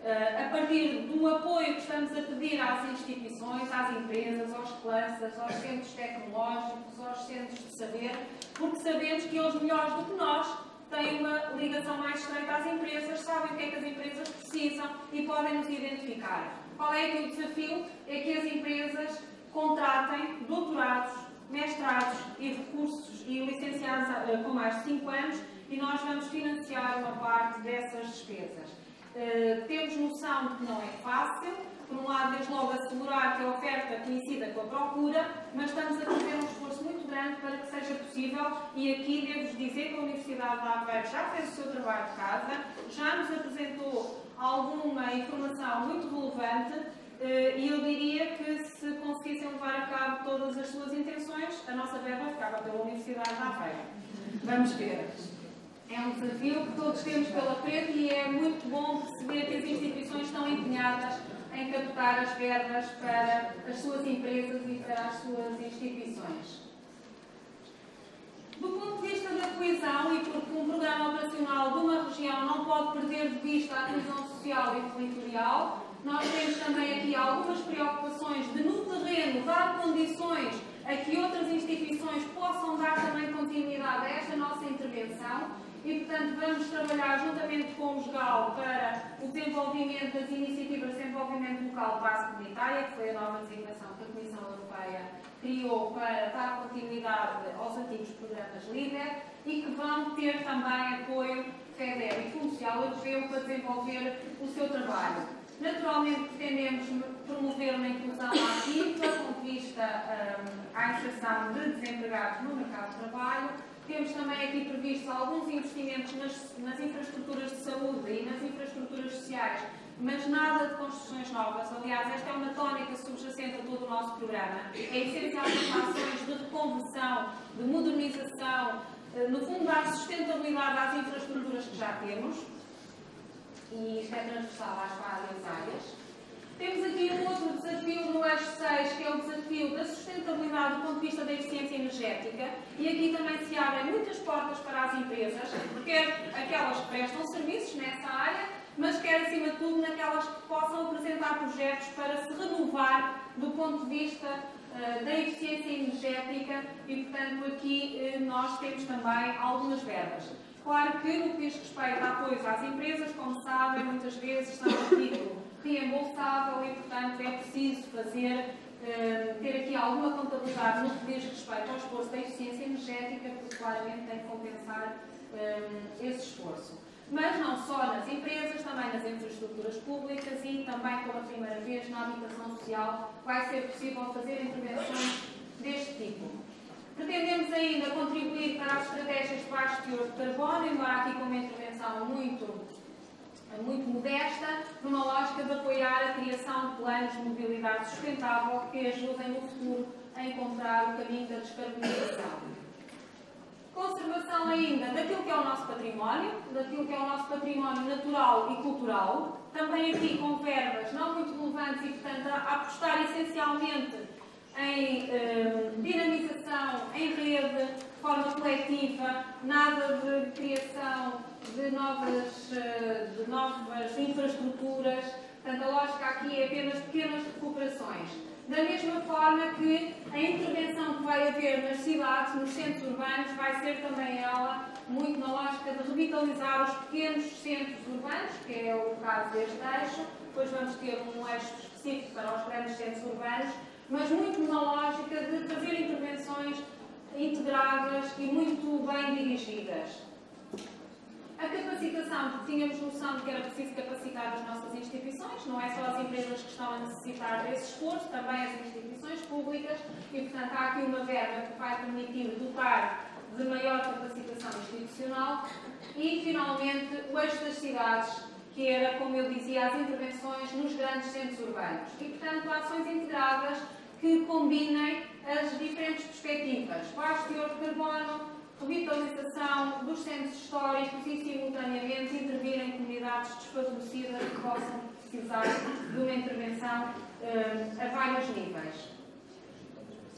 D: a partir do apoio que estamos a pedir às instituições, às empresas, aos clusters, aos centros tecnológicos, aos centros de saber, porque sabemos que eles, melhores do que nós, têm uma ligação mais estreita às empresas, sabem o que é que as empresas precisam e podem nos identificar. Qual é aqui o desafio? É que as empresas contratem doutorados, mestrados e recursos e licenciados com mais de 5 anos e nós vamos financiar uma parte dessas despesas. Temos noção de que não é fácil. Por um lado, desde logo assegurar que a oferta coincida com a procura, mas estamos a fazer um esforço muito grande para que seja possível, e aqui devo-vos dizer que a Universidade de Aveiro já fez o seu trabalho de casa, já nos apresentou alguma informação muito relevante, e eu diria que se conseguissem levar a cabo todas as suas intenções, a nossa verba ficava pela Universidade de Aveiro. Vamos ver. É um desafio que todos temos pela frente e é muito bom perceber que as instituições estão empenhadas em captar as verbas para as suas empresas e para as suas instituições. Do ponto de vista da coesão, e porque um programa operacional de uma região não pode perder de vista a coesão social e territorial, nós temos também aqui algumas preocupações de, no terreno, dar condições a que outras instituições possam dar também continuidade a esta nossa intervenção. E, portanto, vamos trabalhar juntamente com o SGAL para o desenvolvimento das iniciativas de desenvolvimento local de base comunitária, que foi a nova designação que a Comissão Europeia criou para dar continuidade aos antigos programas LEADER e que vão ter também apoio FEDER e Fundo Social Europeu para desenvolver o seu trabalho. Naturalmente, pretendemos promover uma inclusão ativa, com vista à inserção de desempregados no mercado de trabalho. Temos também aqui previstos alguns investimentos nas infraestruturas de saúde e nas infraestruturas sociais, mas nada de construções novas. Aliás, esta é uma tónica subjacente a todo o nosso programa. É essencial para ações de reconversão, de modernização, no fundo, dar sustentabilidade às infraestruturas que já temos. E isto é transversal às várias áreas. Temos aqui um outro desafio no eixo 6, que é o desafio da sustentabilidade do ponto de vista da eficiência energética. E aqui também se abrem muitas portas para as empresas, quer aquelas que prestam serviços nessa área, mas quer, acima de tudo, naquelas que possam apresentar projetos para se renovar do ponto de vista da eficiência energética e, portanto, aqui nós temos também algumas verbas. Claro que, no que diz respeito a apoios às empresas, como sabem, muitas vezes são a título reembolsável e, portanto, é preciso ter aqui alguma contabilidade no que diz respeito ao esforço da eficiência energética, porque claramente tem que compensar esse esforço. Mas não só nas empresas, também nas infraestruturas públicas e também pela primeira vez na habitação social vai ser possível fazer intervenções deste tipo. Pretendemos ainda contribuir para as estratégias de baixo teor de carbono, embora aqui com uma intervenção muito modesta, numa lógica de apoiar a criação de planos de mobilidade sustentável que ajudem no futuro a encontrar o caminho da descarbonização. Conservação ainda daquilo que é o nosso património natural e cultural, também aqui com verbas não muito relevantes e, portanto, a apostar essencialmente em dinamização, em rede, de forma coletiva, nada de criação de novas infraestruturas. Portanto, a lógica aqui é apenas pequenas recuperações. Da mesma forma que a intervenção que vai haver nas cidades, nos centros urbanos, vai ser também ela muito na lógica de revitalizar os pequenos centros urbanos, que é o caso deste eixo. Depois vamos ter um eixo específico para os grandes centros urbanos, mas muito na lógica de fazer intervenções integradas e muito bem dirigidas. A capacitação, porque tínhamos noção de que era preciso capacitar as nossas instituições, não é só as empresas que estão a necessitar desse esforço, também as instituições públicas, e, portanto, há aqui uma verba que vai permitir dotar de maior capacitação institucional. E, finalmente, o eixo das cidades, que era, como eu dizia, as intervenções nos grandes centros urbanos. E, portanto, ações integradas que combinem as diferentes perspectivas. Baixo teor de carbono, revitalização dos centros históricos e, simultaneamente, intervir em comunidades desfavorecidas que possam precisar de uma intervenção a vários níveis.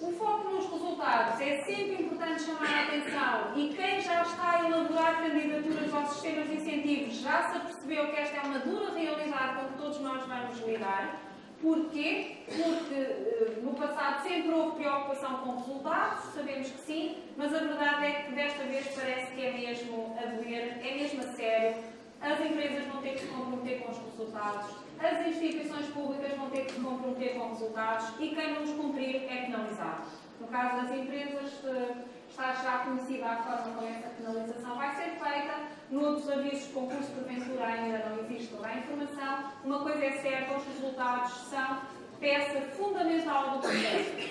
D: O foco nos resultados é sempre importante chamar a atenção e quem já está a elaborar candidaturas aos sistemas de incentivos já se apercebeu que esta é uma dura realidade com que todos nós vamos lidar. Porquê? Porque no passado sempre houve preocupação com resultados, sabemos que sim, mas a verdade é que desta vez parece que é mesmo a doer, é mesmo a sério. As empresas vão ter que se comprometer com os resultados, as instituições públicas vão ter que se comprometer com resultados e quem não os cumprir é penalizado. No caso das empresas, está já conhecida a forma como essa penalização vai ser feita. Noutros avisos de concurso, porventura, ainda não existe toda a informação. Uma coisa é certa, os resultados são peça fundamental do projeto.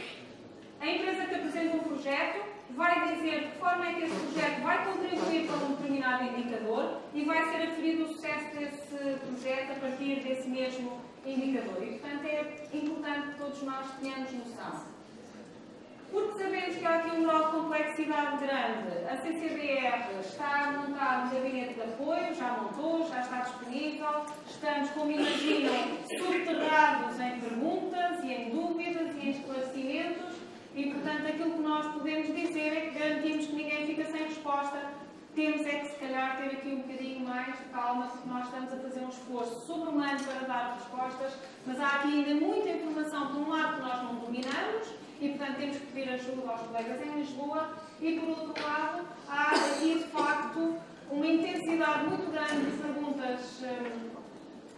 D: A empresa que apresenta o projeto vai dizer de que forma é que esse projeto vai contribuir para um determinado indicador e vai ser aferido o sucesso desse projeto a partir desse mesmo indicador. E, portanto, é importante que todos nós tenhamos noção. Porque sabemos que há aqui um grau de complexidade grande. A CCBR está a montar um gabinete de apoio, já montou, já está disponível. Estamos, como imaginam, subterrados em perguntas e em dúvidas e em esclarecimentos. E, portanto, aquilo que nós podemos dizer é que garantimos que ninguém fica sem resposta. Temos é que, se calhar, ter aqui um bocadinho mais de calma, porque nós estamos a fazer um esforço sobre-humano para dar respostas, mas há aqui ainda muita informação, por um lado, que nós não dominamos, e, portanto, temos que pedir ajuda aos colegas em Lisboa, e, por outro lado, há aqui, de facto, uma intensidade muito grande de perguntas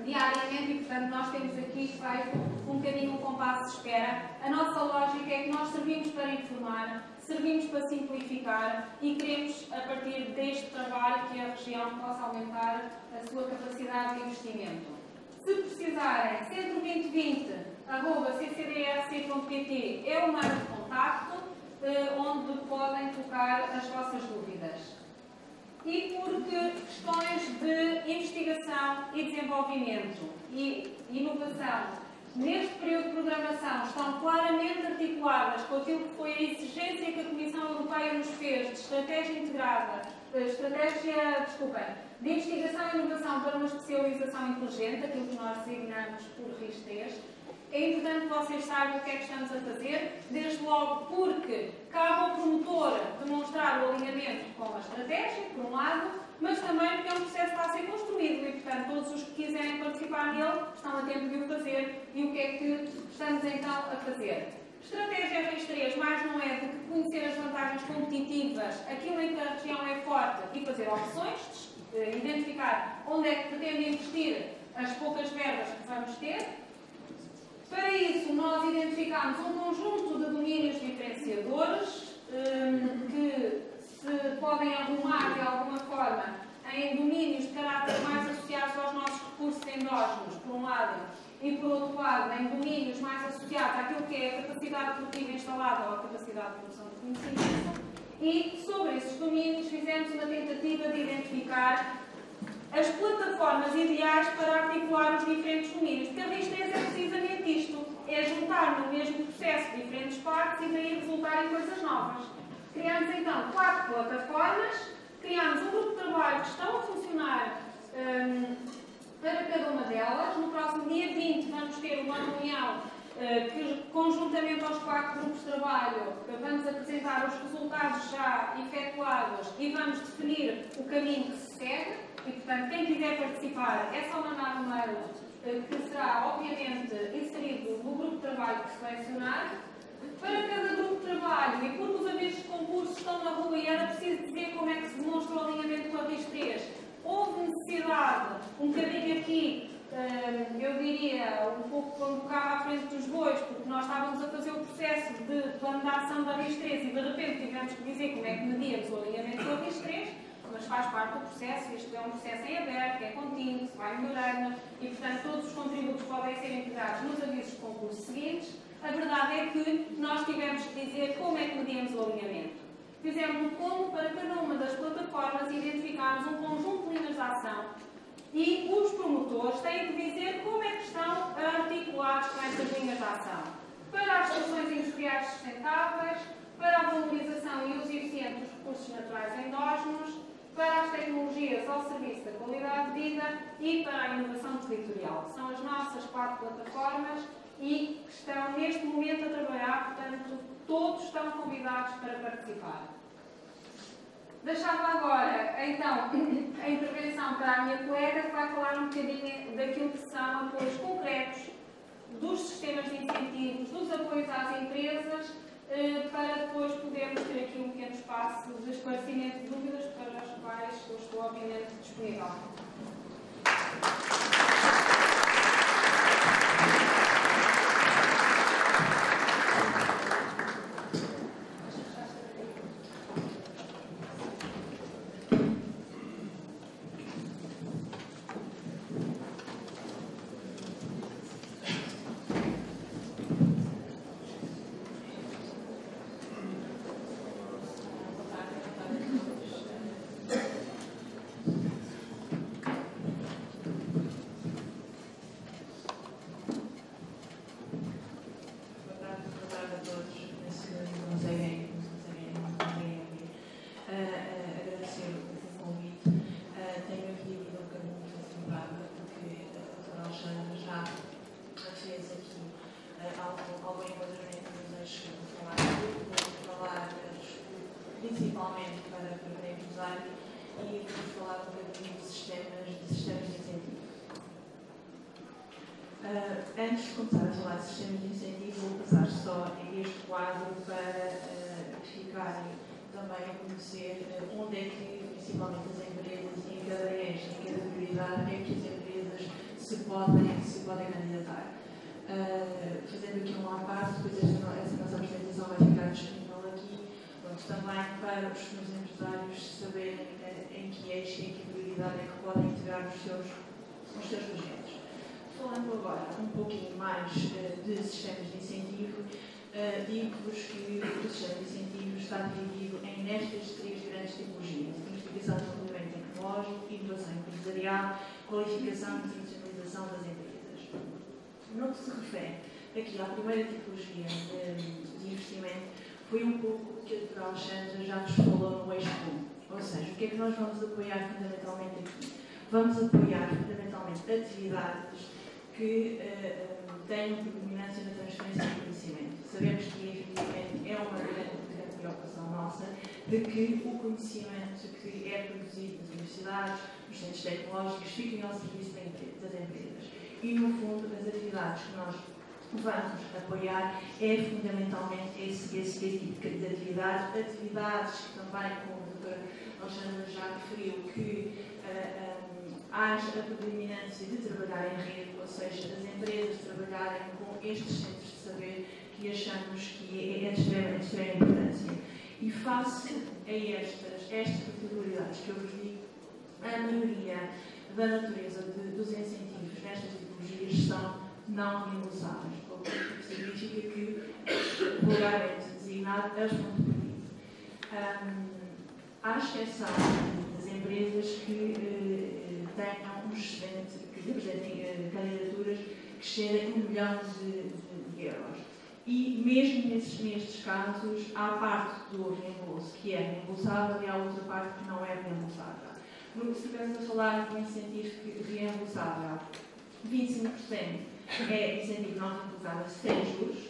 D: diariamente, e, portanto, nós temos aqui feito um bocadinho um compasso de espera. A nossa lógica é que nós servimos para informar, servimos para simplificar e queremos, a partir deste trabalho, que a região possa aumentar a sua capacidade de investimento. Se precisarem, centro2020@ccdrc.pt é o número de contacto onde podem colocar as vossas dúvidas. E porque questões de investigação e desenvolvimento e inovação neste período de programação estão claramente articuladas com aquilo que foi a exigência que a Comissão Europeia nos fez de estratégia integrada, de investigação e inovação para uma especialização inteligente, aquilo que nós designamos por RIS3. É importante que vocês saibam o que é que estamos a fazer, desde logo porque cabe ao promotor demonstrar o alinhamento com a estratégia, por um lado, mas também porque é um processo que está a ser construído e, portanto, todos os que quiserem participar nele estão a tempo de o fazer. E o que é que estamos então a fazer? Estratégia RIS3 mais não é do que conhecer as vantagens competitivas, aquilo em que a região é forte e fazer opções, identificar onde é que pretende investir as poucas verbas que vamos ter. Para isso, nós identificámos um conjunto de domínios diferenciadores que se podem arrumar de alguma forma em domínios de caráter mais associados aos nossos recursos endógenos, por um lado, e por outro lado, em domínios mais associados àquilo que é a capacidade produtiva instalada ou a capacidade de produção de conhecimento. E sobre esses domínios fizemos uma tentativa de identificar as plataformas ideais para articular os diferentes domínios, porque a RIS3 é precisamente isto, é juntar no mesmo processo diferentes partes e daí resultar em coisas novas. Criámos então 4 plataformas, criámos um grupo de trabalho que estão a funcionar para cada uma delas. No próximo dia 20 vamos ter uma reunião que, conjuntamente aos 4 grupos de trabalho, vamos apresentar os resultados já efetuados e vamos definir o caminho que se segue. E, portanto, quem quiser participar é só mandar um mail que será, obviamente, inserido no grupo de trabalho que selecionar. Para cada grupo de trabalho, e porque os avisos de concurso estão na rua e era preciso dizer como é que se demonstra o alinhamento com a RIS3, houve necessidade, um bocadinho aqui, eu diria, um pouco quando o carro à frente dos bois, porque nós estávamos a fazer o processo de plano de ação da RIS3 e de repente tivemos que dizer como é que medíamos o alinhamento com a RIS3, mas faz parte do processo, isto é um processo em aberto, que é contínuo, se vai melhorando e, portanto, todos os contributos podem ser integrados nos avisos de concurso seguintes. A verdade é que nós tivemos que dizer como é que medíamos o alinhamento. Fizemos um como para cada uma das plataformas identificarmos um conjunto de linhas de ação e os promotores têm que dizer como é que estão articulados com essas linhas de ação. Para as soluções industriais sustentáveis, para a valorização e uso eficiente dos recursos naturais endógenos, para as tecnologias ao serviço da qualidade de vida e para a inovação territorial. São as nossas 4 plataformas e estão neste momento a trabalhar, portanto, todos estão convidados para participar. Deixava agora, então, a intervenção para a minha colega, que vai falar um bocadinho daquilo que são apoios concretos dos sistemas de incentivos, dos apoios às empresas, para depois podermos ter aqui um pequeno espaço de esclarecimento de dúvidas para as quais eu estou, obviamente, disponível.
E: Antes de começar a falar de sistemas de incentivo, vou passar só este quadro para ficarem também a conhecer onde é que, principalmente as empresas, em cada eixo, em cada prioridade, é que as empresas se podem candidatar. Fazendo aqui uma parte, depois essa nossa apresentação vai ficar disponível aqui, também para os senhores empresários saberem em que eixo, em que prioridade é que podem integrar os seus projetos. Falando agora um pouquinho mais de sistemas de incentivo, digo-vos que o sistema de incentivo está dividido nestas 3 grandes tipologias: investigação e desenvolvimento tecnológico, inovação empresarial, qualificação e internacionalização das empresas. No que se refere aqui à primeira tipologia de investimento, foi um pouco o que a doutora Alexandra já vos falou no eixo 1. Ou seja, o que é que nós vamos apoiar fundamentalmente aqui? Vamos apoiar fundamentalmente atividades que tenham predominância na transferência de conhecimento. Sabemos que, efetivamente, é uma grande preocupação nossa de que o conhecimento que é produzido nas universidades, nos centros tecnológicos, fiquem ao serviço das empresas. E, no fundo, as atividades que nós vamos apoiar é fundamentalmente esse tipo de atividades que também, como a doutora Alexandra já referiu, que haja a predominância de trabalhar em rede, ou seja, as empresas trabalharem com estes centros de saber que achamos que é de extrema importância. E face a estas particularidades que eu vos digo, a maioria da natureza dos incentivos nestas tipologias são não reembolsáveis, o que significa que, vulgarmente designado, as fontes perdidas. À exceção das empresas que tenham que apresentem candidaturas que cheguem a 1 milhão de euros. E mesmo nestes casos, há parte do reembolso que é reembolsável e há outra parte que não é reembolsável. Se estivermos a falar de um incentivo reembolsável, 25% é incentivo não reembolsável sem juros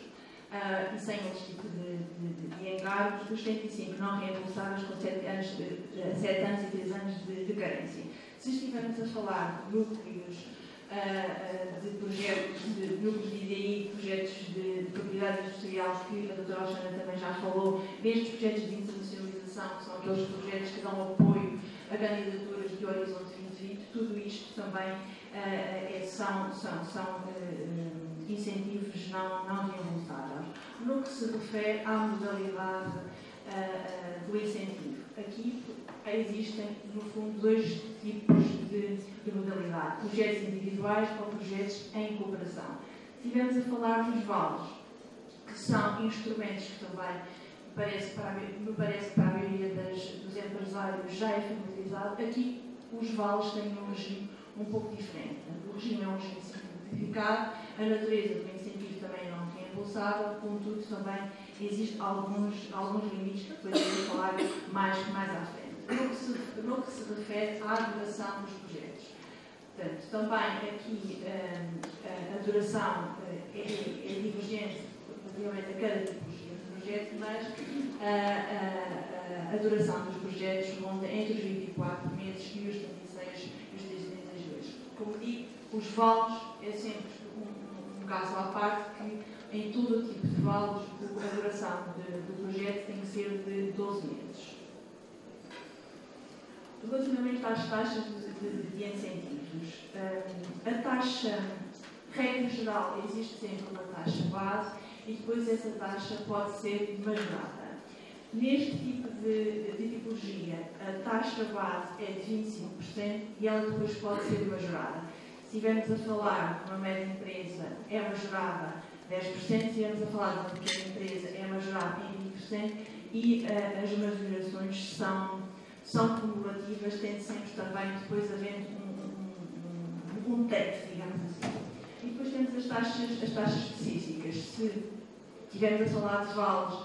E: e sem outro tipo de encargos, dos 75% não reembolsáveis com 7 anos e 3 anos de carência. Se estivermos a falar de núcleos de projetos, de núcleos de IDI, projetos de propriedade industrial, que a doutora Alexandra também já falou, mesmo projetos de internacionalização, que são aqueles projetos que dão apoio a candidaturas de Horizonte 2020, tudo isto também são incentivos não reembolsáveis. No que se refere à modalidade do incentivo, aqui existem, no fundo, 2 tipos de modalidade: projetos individuais ou projetos em cooperação. Se estivermos a falar dos vales, que são instrumentos que também me parece que para a maioria dos empresários já é familiarizado, aqui os vales têm um regime um pouco diferente. O regime é um regime simplificado, a natureza do incentivo também não é reembolsável, contudo também existem alguns limites que depois vamos falar mais à frente. No que se refere à duração dos projetos. Portanto, também aqui a duração é divergente relativamente a cada tipologia de projeto, mas a duração dos projetos ronda entre os 24 meses e os 36 meses. Como digo, os vales é sempre um caso à parte, que em todo o tipo de vales a duração do projeto tem que ser de 12 meses. Relativamente às taxas de incentivos, a taxa, regra geral, existe sempre uma taxa base e depois essa taxa pode ser majorada. Neste tipo de tipologia, a taxa base é de 25% e ela depois pode ser majorada. Se estivermos a falar de uma média empresa, é majorada 10%, se estivermos a falar de uma pequena empresa, é majorada em 20% e as majorações são cumulativas, tendo sempre também depois havendo um teto, digamos assim. E depois temos as taxas específicas. Se estivermos a falar de vales,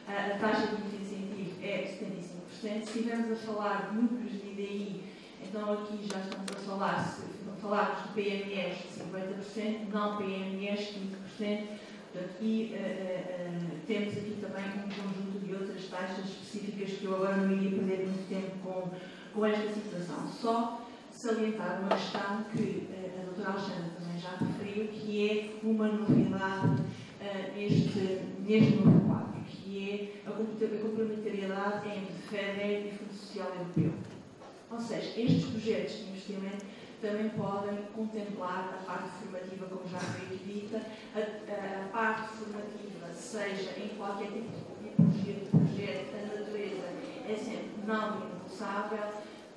E: a taxa de incentivo é de 75%. Se estivermos a falar de núcleos de IDI, então aqui já estamos a falarmos de PMEs de 50%, não PMEs 15%, e temos aqui também um conjunto de outras taxas específicas que eu agora não iria perder muito tempo com esta situação. Só salientar uma questão que a doutora Alexandra também já referiu, que é uma novidade neste novo quadro, que é a complementariedade entre FEDER e Fundo Social Europeu. Ou seja, estes projetos de investimento também podem contemplar a parte formativa, como já foi dita, a parte formativa, seja em qualquer tipo de tipologia de projeto, a natureza é sempre não irrecusável,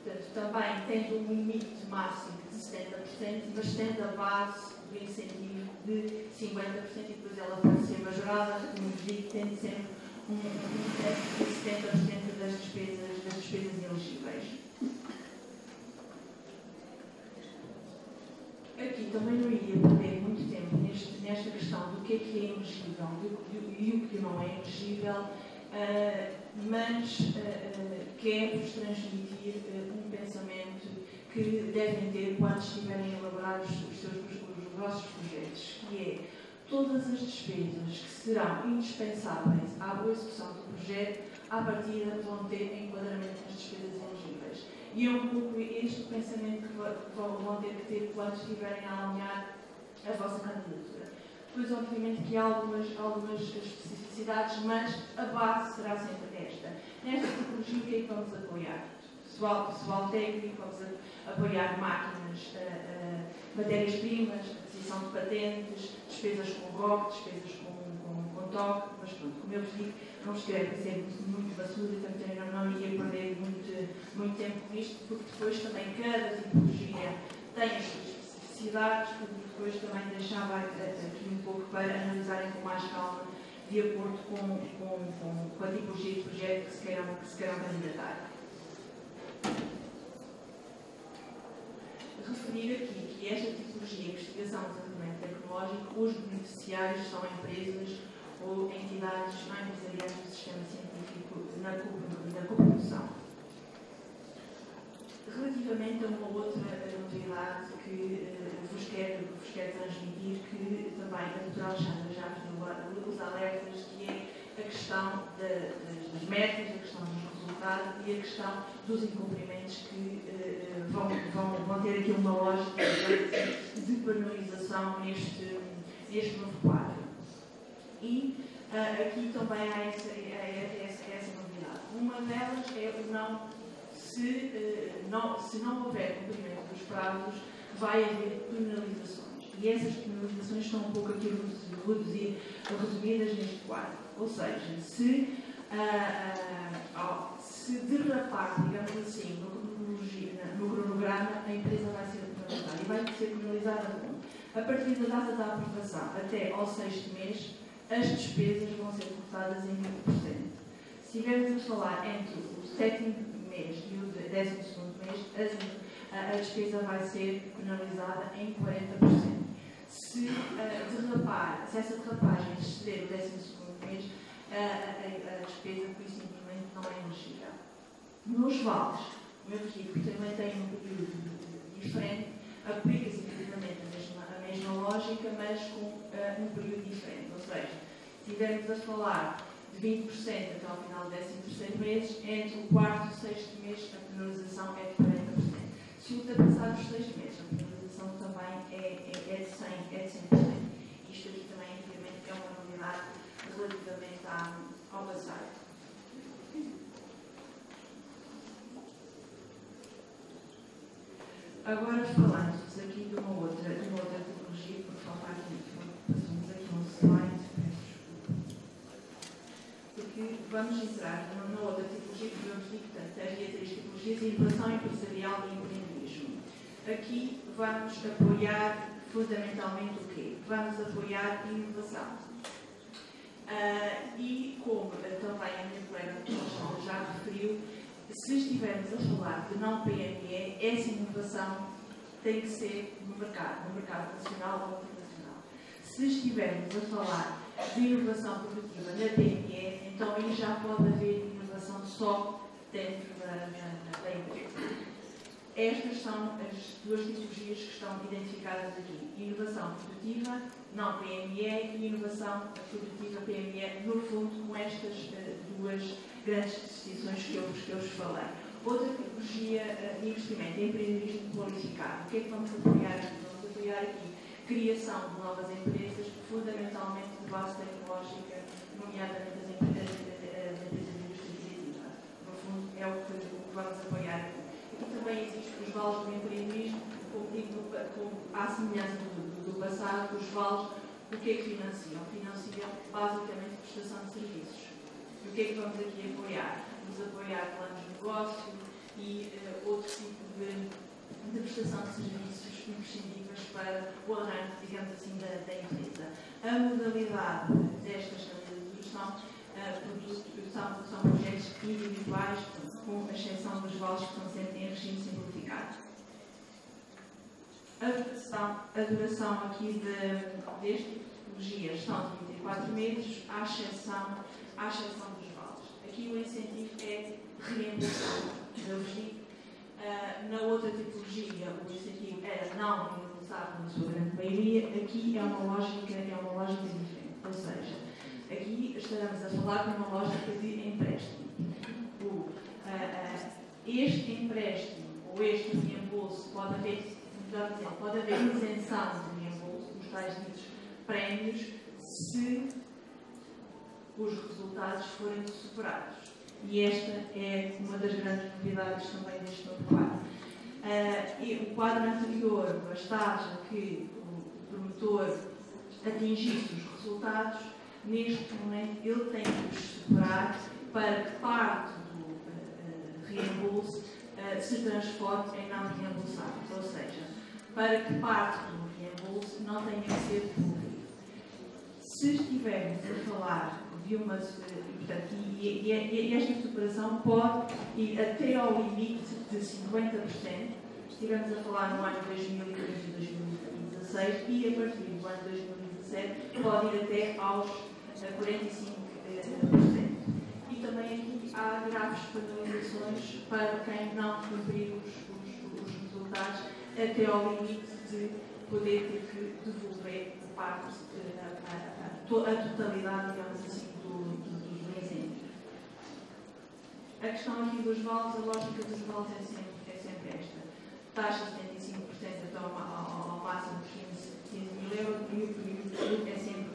E: portanto, também tendo um limite máximo de 70%, mas tendo a base do incentivo de 50% e depois ela pode ser majorada, como digo, tendo sempre um teto de 70% das despesas elegíveis. Aqui também não iria perder muito tempo nesta questão do que é elegível e o que não é elegível, mas quero-vos transmitir um pensamento que devem ter quando estiverem a elaborar os vossos projetos, que é todas as despesas que serão indispensáveis à boa execução do projeto, à partida vão ter enquadramento nas despesas elegíveis. E é um pouco este pensamento que vão ter que ter quando estiverem a alinhar a vossa candidatura. Depois, obviamente, que há algumas especificidades, mas a base será sempre esta. Nesta tipologia, o que é que vamos apoiar? Pessoal técnico, vamos apoiar máquinas, matérias-primas, aquisição de patentes, despesas com ROC, despesas com TOC, mas pronto, como eu vos digo, não vos quero ser muito basura, portanto não iria perder muito tempo com isto, porque depois também cada tipologia tem as suas especificidades, porque depois também deixava aqui um pouco para analisarem com mais calma, de acordo com a tipologia de projeto que se queiram candidatar. Referir aqui que esta tipologia de investigação e desenvolvimento tecnológico, os beneficiários são empresas ou entidades não empresariais do sistema científico na coprodução. Relativamente a uma outra novidade que vos quero transmitir, que também a doutora Alexandra já deu os alertas, que é a questão das metas, a questão dos resultados e a questão dos incumprimentos que vão ter aqui uma lógica de penalização neste novo quadro. E aqui também há essa novidade. Uma delas é o não, se não houver cumprimento dos prazos, vai haver penalizações. E essas penalizações estão um pouco aqui resumidas neste quadro. Ou seja, se derrapar, digamos assim, no cronograma, a empresa vai ser penalizada. E vai ser penalizada como? A partir da data da aprovação até ao 6º mês, as despesas vão ser cortadas em 20%. Se estivermos a falar entre o 7º mês e o 12º mês, a despesa vai ser penalizada em 40%. Se essa derrapagem exceder o 12º mês, a despesa, por isso, simplesmente não é elegível. Nos vales, o meu equipe também tem um período diferente, aplica-se efetivamente a mesma lógica, mas com um período diferente. Ou seja, se estivermos a falar de 20% até ao final do 13º mês, entre o 4º e o 6º mês, a penalização é de 40%. Se ultrapassar os 6 meses, a penalização também é de 100%. Isto aqui também, obviamente, é uma novidade relativamente ao passado. Agora, falando-vos aqui de uma outra tipologia, por faltar aqui, passamos aqui um slide, porque vamos entrar numa outra tipologia que vamos dizer, portanto, havia 3 tipologias: inovação empresarial e empreendedorismo. Aqui vamos apoiar fundamentalmente o quê? Vamos apoiar inovação. E como também a minha colega já referiu, se estivermos a falar de não PME, essa inovação tem que ser no mercado nacional ou internacional. Se estivermos a falar de inovação produtiva na PME, então aí já pode haver inovação só dentro da empresa. Estas são as 2 tipologias que estão identificadas aqui: inovação produtiva, não PME, e inovação produtiva PME, no fundo, com estas 2 grandes distinções que eu vos falei. Outra tipologia de investimento é empreendedorismo qualificado. O que é que vamos apoiar aqui? Vamos apoiar aqui criação de novas empresas, fundamentalmente de base tecnológica, nomeadamente as empresas de indústria criativa. No fundo, é o que vamos apoiar aqui. Aqui também existem os vales do empreendedorismo, como à semelhança do passado, os vales, o que é que financiam? Financiam basicamente prestação de serviços. E o que é que vamos aqui apoiar? Vamos apoiar planos de negócio e outro tipo de prestação de serviços imprescindíveis para o arranque, digamos assim, da empresa. A modalidade destas candidaturas são projetos individuais, com exceção dos vales que estão sempre em regime simplificado. A duração aqui deste tipo de tipologias são de 24 meses, à exceção dos vales. Aqui o incentivo é reembolsado. Na outra tipologia, o incentivo era não reembolsado na sua grande maioria. Aqui é uma lógica diferente. Ou seja, aqui estaremos a falar de uma lógica de empréstimo. Este empréstimo ou este reembolso pode haver isenção de reembolso, os tais ditos prémios, se os resultados forem superados. E esta é uma das grandes novidades também deste novo quadro. O quadro anterior bastava que o promotor atingisse os resultados. Neste momento, ele tem que os superar para que parte do reembolso se transforme em não reembolsáveis. Ou seja, para que parte do reembolso não tenha que ser devolvido. Se estivermos a falar de uma. Portanto, e esta superação pode ir até ao limite de 50%, se estivermos a falar no ano 2015 e 2016, e a partir do ano 2017 pode ir até aos 45%. E também aqui há graves penalizações para quem não cumprir os resultados até ao limite de poder ter que devolver parte, a totalidade, digamos assim, dos incêndios. A questão aqui dos vales, a lógica dos vales é sempre esta. Taxa de 75% até ao máximo de 15 mil euros e o período é sempre.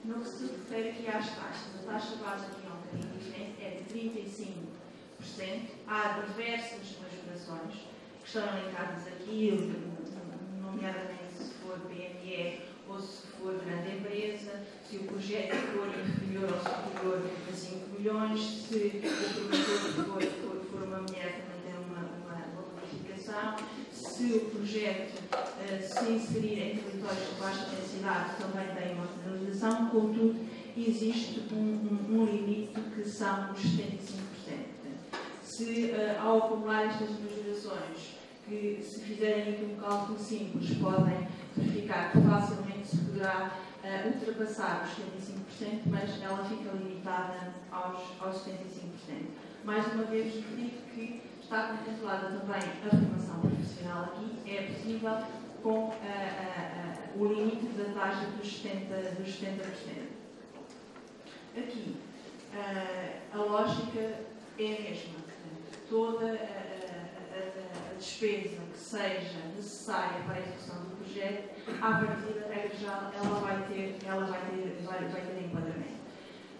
E: No que se refere aqui às taxas, a taxa base aqui é um bocadinho diferente, é de 35%. Há diversas majorações que estão elencadas aqui, nomeadamente se for PME ou se for grande empresa, se o projeto for inferior ou superior a 5 milhões, se o promotor for uma mulher também tem uma bonificação, se o projeto se inserir em territórios de baixa densidade também tem uma penalização, contudo existe um limite que são os 75%. Se ao acumular estas majorações, que se fizerem aqui um cálculo simples, podem verificar que facilmente se poderá ultrapassar os 75%, mas ela fica limitada aos 75%. Mais uma vez, digo que está contemplada também a formação profissional aqui, é possível com o limite da taxa dos 70%. Aqui, a lógica é a mesma. Toda a despesa que seja necessária para a execução do projeto, à partida, regra geral, ela vai ter enquadramento.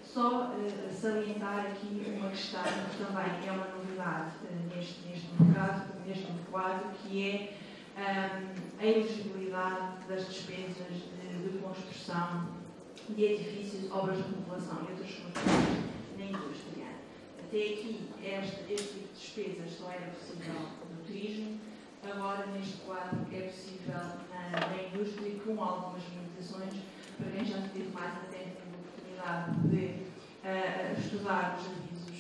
E: Só salientar aqui uma questão que também é uma novidade neste quadro, que é a elegibilidade das despesas de construção de edifícios, obras de remodelação e outras construções na indústria. Até aqui, este tipo de despesas só era possível no turismo, agora neste quadro é possível na indústria, com algumas limitações. Para quem já teve mais atento, teve a oportunidade de estudar os avisos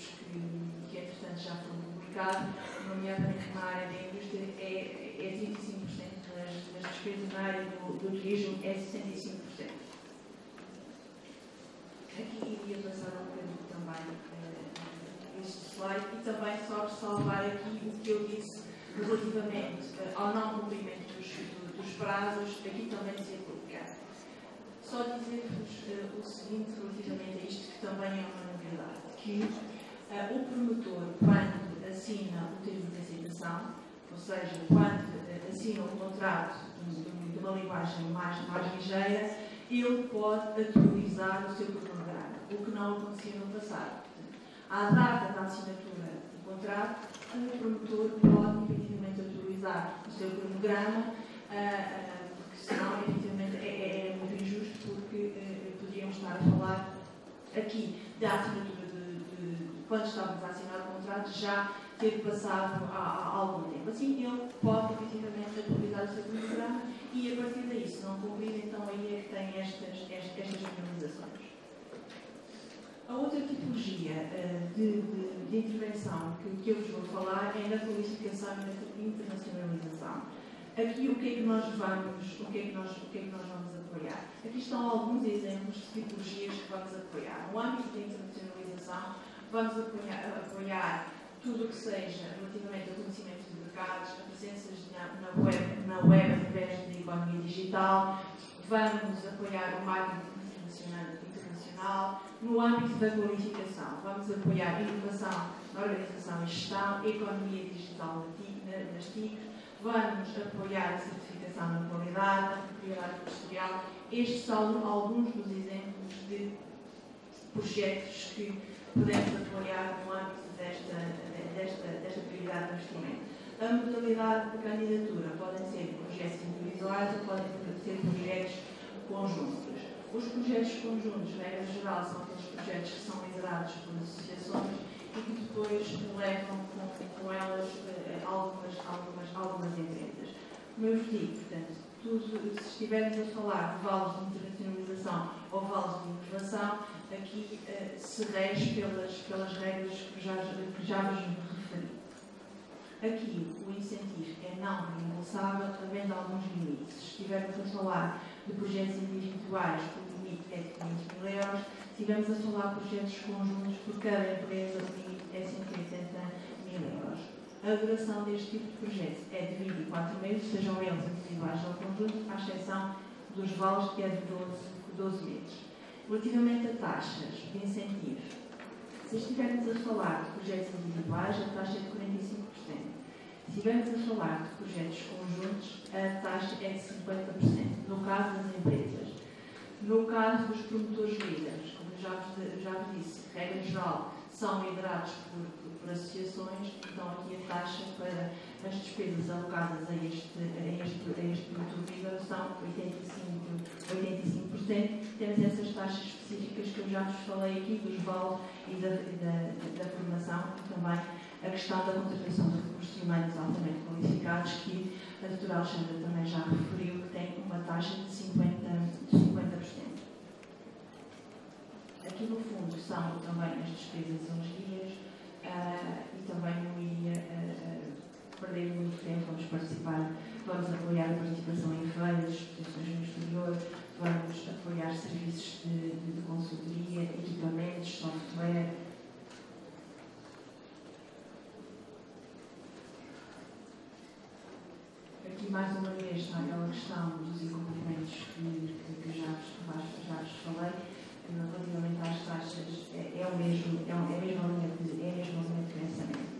E: que entretanto já foram publicados, nomeadamente na área da indústria é 35%, das despesas na área do turismo é 65%. Aqui iria passar um bocadinho também este slide e também só ressalvar aqui o que eu disse relativamente ao não cumprimento dos prazos, aqui também se aplica. Só dizer-vos o seguinte relativamente a isto, que também é uma novidade, que o promotor, quando assina o termo de aceitação, ou seja, quando assina um contrato de uma linguagem mais ligeira, ele pode atualizar o seu cronograma, o que não acontecia no passado. À data da assinatura do contrato, o promotor pode efetivamente atualizar o seu cronograma, porque senão efetivamente é muito injusto, porque poderíamos estar a falar aqui da assinatura quando estávamos a assinar o contrato, já ter passado há algum tempo. Assim, ele pode efetivamente atualizar o seu cronograma e, a partir daí, se não cumprir, então aí é que tem estas penalizações. A outra tipologia de intervenção que eu vos vou falar é na qualificação e na internacionalização. Aqui, o que é que nós vamos apoiar? Aqui estão alguns exemplos de tipologias que vamos apoiar. No âmbito da internacionalização, vamos apoiar tudo o que seja relativamente ao conhecimento de mercados, a presença na web através da economia digital, vamos apoiar o marketing internacional, no âmbito da qualificação, vamos apoiar a inovação na organização e gestão, a economia digital nas TICs, vamos apoiar a certificação na qualidade, a propriedade industrial. Estes são alguns dos exemplos de projetos que podemos apoiar no âmbito desta prioridade de investimento. A modalidade de candidatura podem ser projetos individuais ou podem ser projetos conjuntos. Os projetos conjuntos, na regra geral, são aqueles projetos que são liderados por associações e que depois levam com elas algumas empresas. Como eu vos digo, portanto, se estivermos a falar de vales de internacionalização ou vales de inovação, aqui se rege pelas regras que já vos referi. Aqui o incentivo é não reembolsável, havendo alguns limites. Se estivermos a falar de projetos individuais, o limite é de 500 mil euros. Se estivermos a falar de projetos conjuntos, por cada empresa, o limite é 180 mil euros. A duração deste tipo de projetos é de 24 meses, sejam eles individuais ou conjuntos, à exceção dos vales, que é de 12 meses. Relativamente a taxas de incentivo, se estivermos a falar de projetos individuais, a taxa é de 45%. Se estivermos a falar de projetos conjuntos, a taxa é de 50%, no caso das empresas. No caso dos promotores líderes, como já vos disse, regra geral, são liderados por associações, então aqui a taxa para as despesas alocadas a este promotor líder são 85%. Temos essas taxas específicas que eu já vos falei aqui, dos vales e da formação, e também a questão da contratação de recursos humanos altamente qualificados, que a doutora Alexandra também já referiu, que tem uma taxa de 50%. Aqui no fundo são também as despesas aos dias e também não iria perder muito tempo. Vamos apoiar a participação em feiras, exposições no exterior, vamos apoiar serviços de consultoria, equipamentos, software. Aqui mais uma vez está aquela questão dos incumprimentos que já vos falei. Relativamente às taxas, é a mesma linha de pensamento.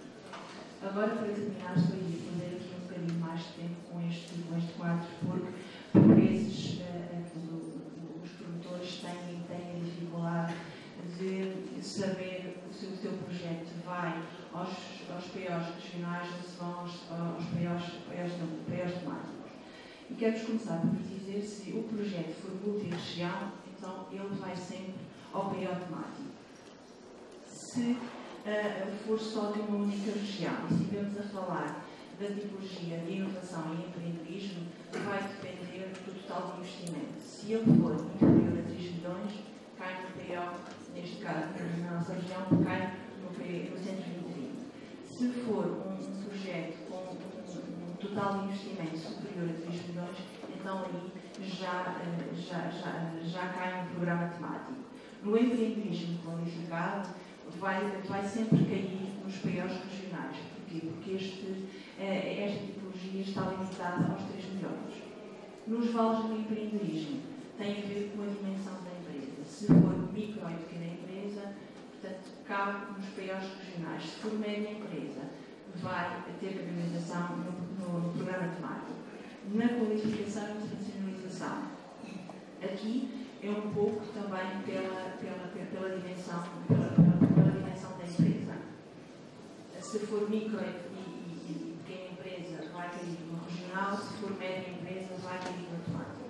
E: Agora, para terminar, estou a fazer aqui um bocadinho mais de tempo com este quadro, porque por vezes os promotores têm a dificuldade de saber se o seu projeto vai aos POs regionais ou se vão aos POs temáticos. E quero-vos começar por dizer, se o projeto for multi-região, então ele vai sempre ao PO temático. Se for só de uma única região, e se estivermos a falar da tipologia de inovação e empreendedorismo, vai depender do total de investimento. Se ele for inferior a 3 milhões, cai no PO, neste caso, na nossa região, cai no Centro de Interino. Se for um projeto com um total de investimento superior a 3 milhões, então aí já cai no programa temático. No empreendedorismo qualificado, vai sempre cair nos POs regionais. Porquê? Porque esta tipologia está limitada aos 3 milhões. Nos vales do empreendedorismo, tem a ver com a dimensão da empresa. Se for micro e pequena empresa, portanto, cabe nos POs regionais. Se for média empresa, vai ter capilação no programa temático. Na qualificação e internacionalização, aqui é um pouco também pela dimensão da empresa. Se for micro e pequena empresa, vai cair no regional, se for média empresa, vai cair no temático.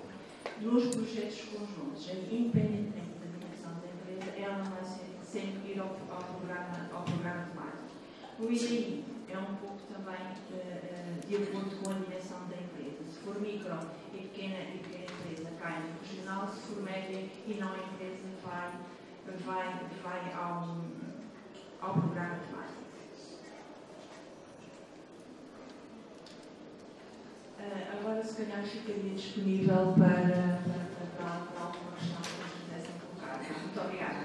E: Nos projetos conjuntos, independentemente da dimensão da empresa, ela vai sempre ir ao programa temático. O IDI é um pouco também de acordo com a dimensão da empresa. Se for micro e pequena empresa, cai no regional, se for média e não empresa, vai ao programa temático. Agora, se calhar, ficaria disponível para alguma questão que vocês quisessem colocar. Muito obrigada.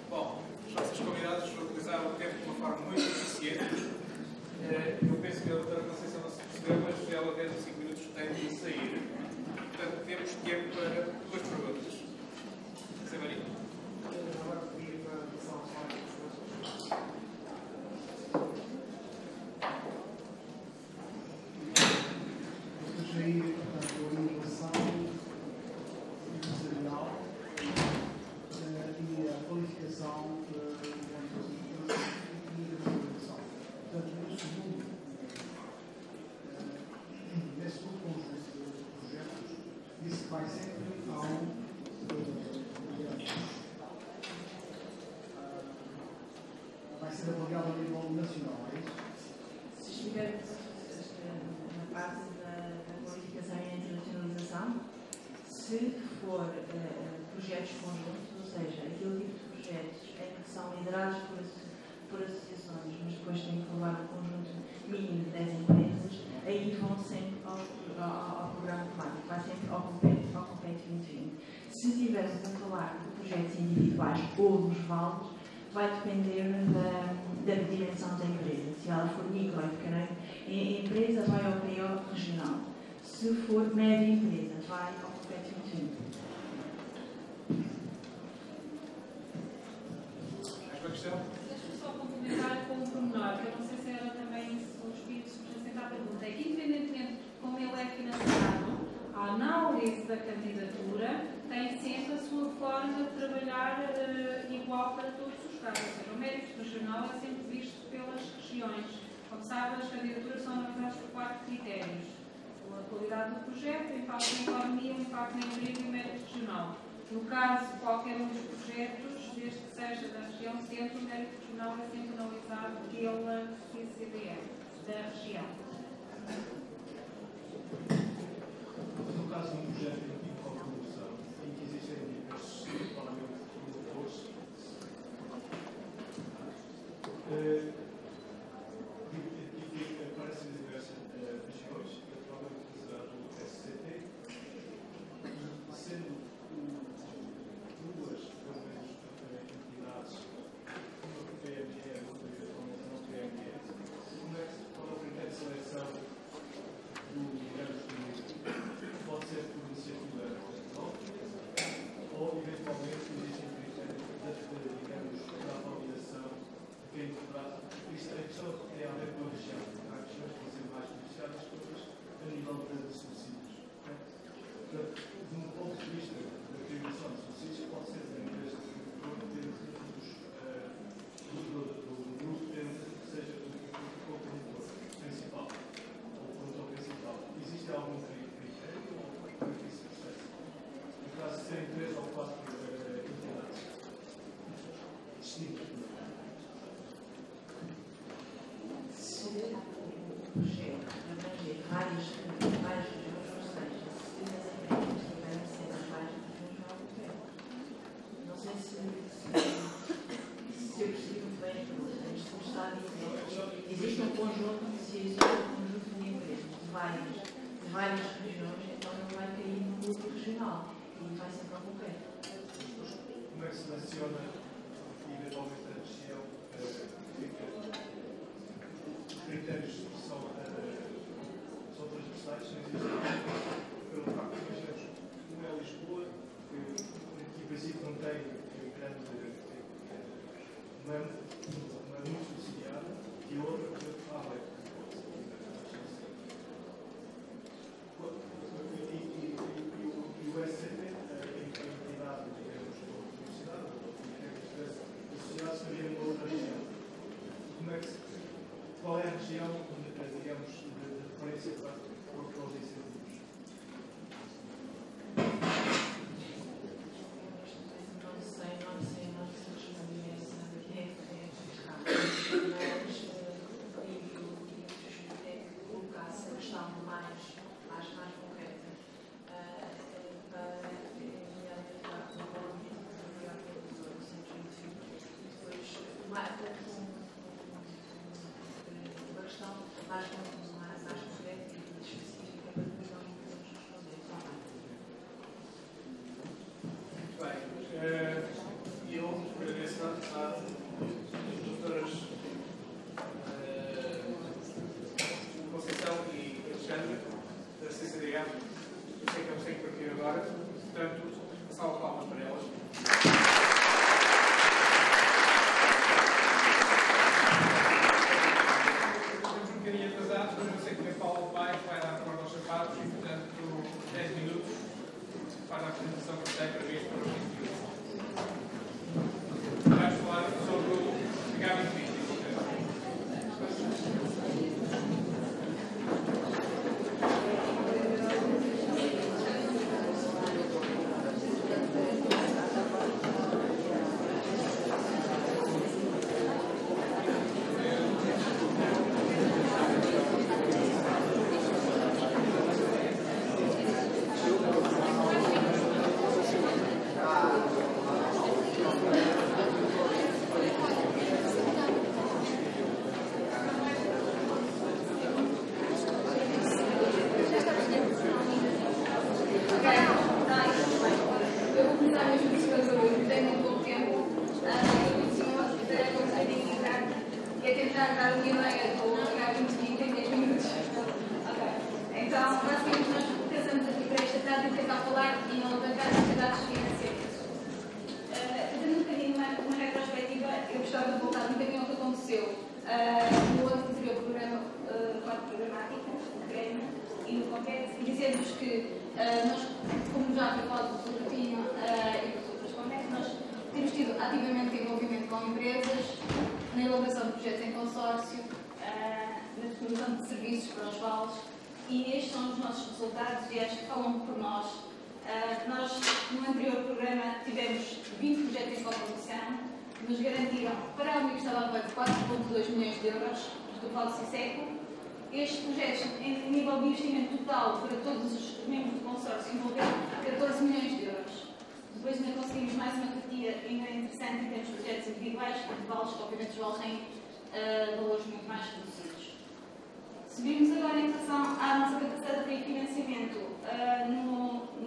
A: Bom, os nossos convidados utilizaram o tempo de uma forma muito eficiente. Eu penso que a doutora Conceição não se percebeu, mas ela desde 5 minutos tem de sair. Portanto, temos tempo para 2 perguntas. Zé Maria.
E: Se for projetos conjuntos, ou seja, aquele tipo de projetos em que são liderados por associações, mas depois têm que formar um conjunto mínimo de 10 empresas, aí vão sempre ao programa temático, vai sempre ao Compete 2020. Se estivermos a falar de projetos individuais ou dos vales, vai depender da dimensão da empresa. Se ela for micro e pequena empresa, vai ao PO regional. Se for média empresa, vai ao Compete 2020.
D: Deixa-me só complementar com um pormenor, que eu não sei se era também o espírito subjacente à pergunta. É que, independentemente de como ele é financiado, a análise da candidatura tem sempre a sua forma de trabalhar igual para todos os casos. Ou seja, o mérito regional é sempre visto pelas regiões. Como sabe, as candidaturas são analisadas por 4 critérios. A qualidade do projeto, o impacto na economia, o impacto na empresa e o mérito regional. No caso de qualquer um dos projetos, desde que seja da região centro, o mérito regional é sempre analisado pela CCDR da região.
F: No caso de um projeto de coprodução, em que existem equipas totalmente indutores, aparecem diversas regiões, atualmente utilizado o SCT, sendo duas, pelo menos, entidades, uma PME, outra eventualmente não PME, como é que qual é o critério de seleção do pode ser por iniciativa própria ou, eventualmente, existem critérios, digamos, da avaliação de quem poderá. Isto é questão que tem a ver com a região. Há questões que vão ser mais beneficiadas que outras a nível de subsídios. Portanto, de um ponto de vista da atribuição de subsídios, pode ser da empresa do grupo que seja o produtor principal ou o produtor principal. Existe algum critério ou como é que isso se processa? No caso de serem 3 ou 4 entidades distintas.
E: Se o projeto abranger várias regiões, ou seja, se as empresas tiverem que ser as várias regiões, não há problema. Não sei se eu percebi muito bem a pergunta, mas se me está a dizer que existe um conjunto de empresas de várias regiões, então não vai cair no grupo regional e vai ser para concorrer.
F: Como é que se seleciona eventualmente a região? Critérios que são transversais, não existem. Pelo facto de imaginemos, um é Lisboa, que interesse, qual é a região, digamos, de referência para os incentivos?
E: Não sei responder essa questão, mas colocasse a questão mais concreta para enviar para o Parlamento, para o Centro de depois uma questão mais concreta e específica para que não podemos responder também.
F: Muito bem. Eu agradeço às doutoras Conceição e Alexandre da CCDA. Eu sei que eles têm que partir agora, portanto, salve palmas para elas.
A: Estamos um bocadinho atrasados, mas eu sei que o Paulo vai dar corda aos sapatos e, portanto, 10 minutos para a apresentação que tem previsto para os 20 minutos. Vais falar sobre o gabinete físico.
D: Nos garantiram para a Universidade de Aveiro 4,2 milhões de euros do Vale Ciseco. Estes projetos, em nível de investimento total para todos os membros do consórcio, envolveram 14 milhões de euros. Depois ainda conseguimos mais uma quantia ainda interessante em termos de projetos individuais, de vales, que obviamente os vales têm valores muito mais reduzidos. Subimos agora em relação à nossa capacidade de refinanciamento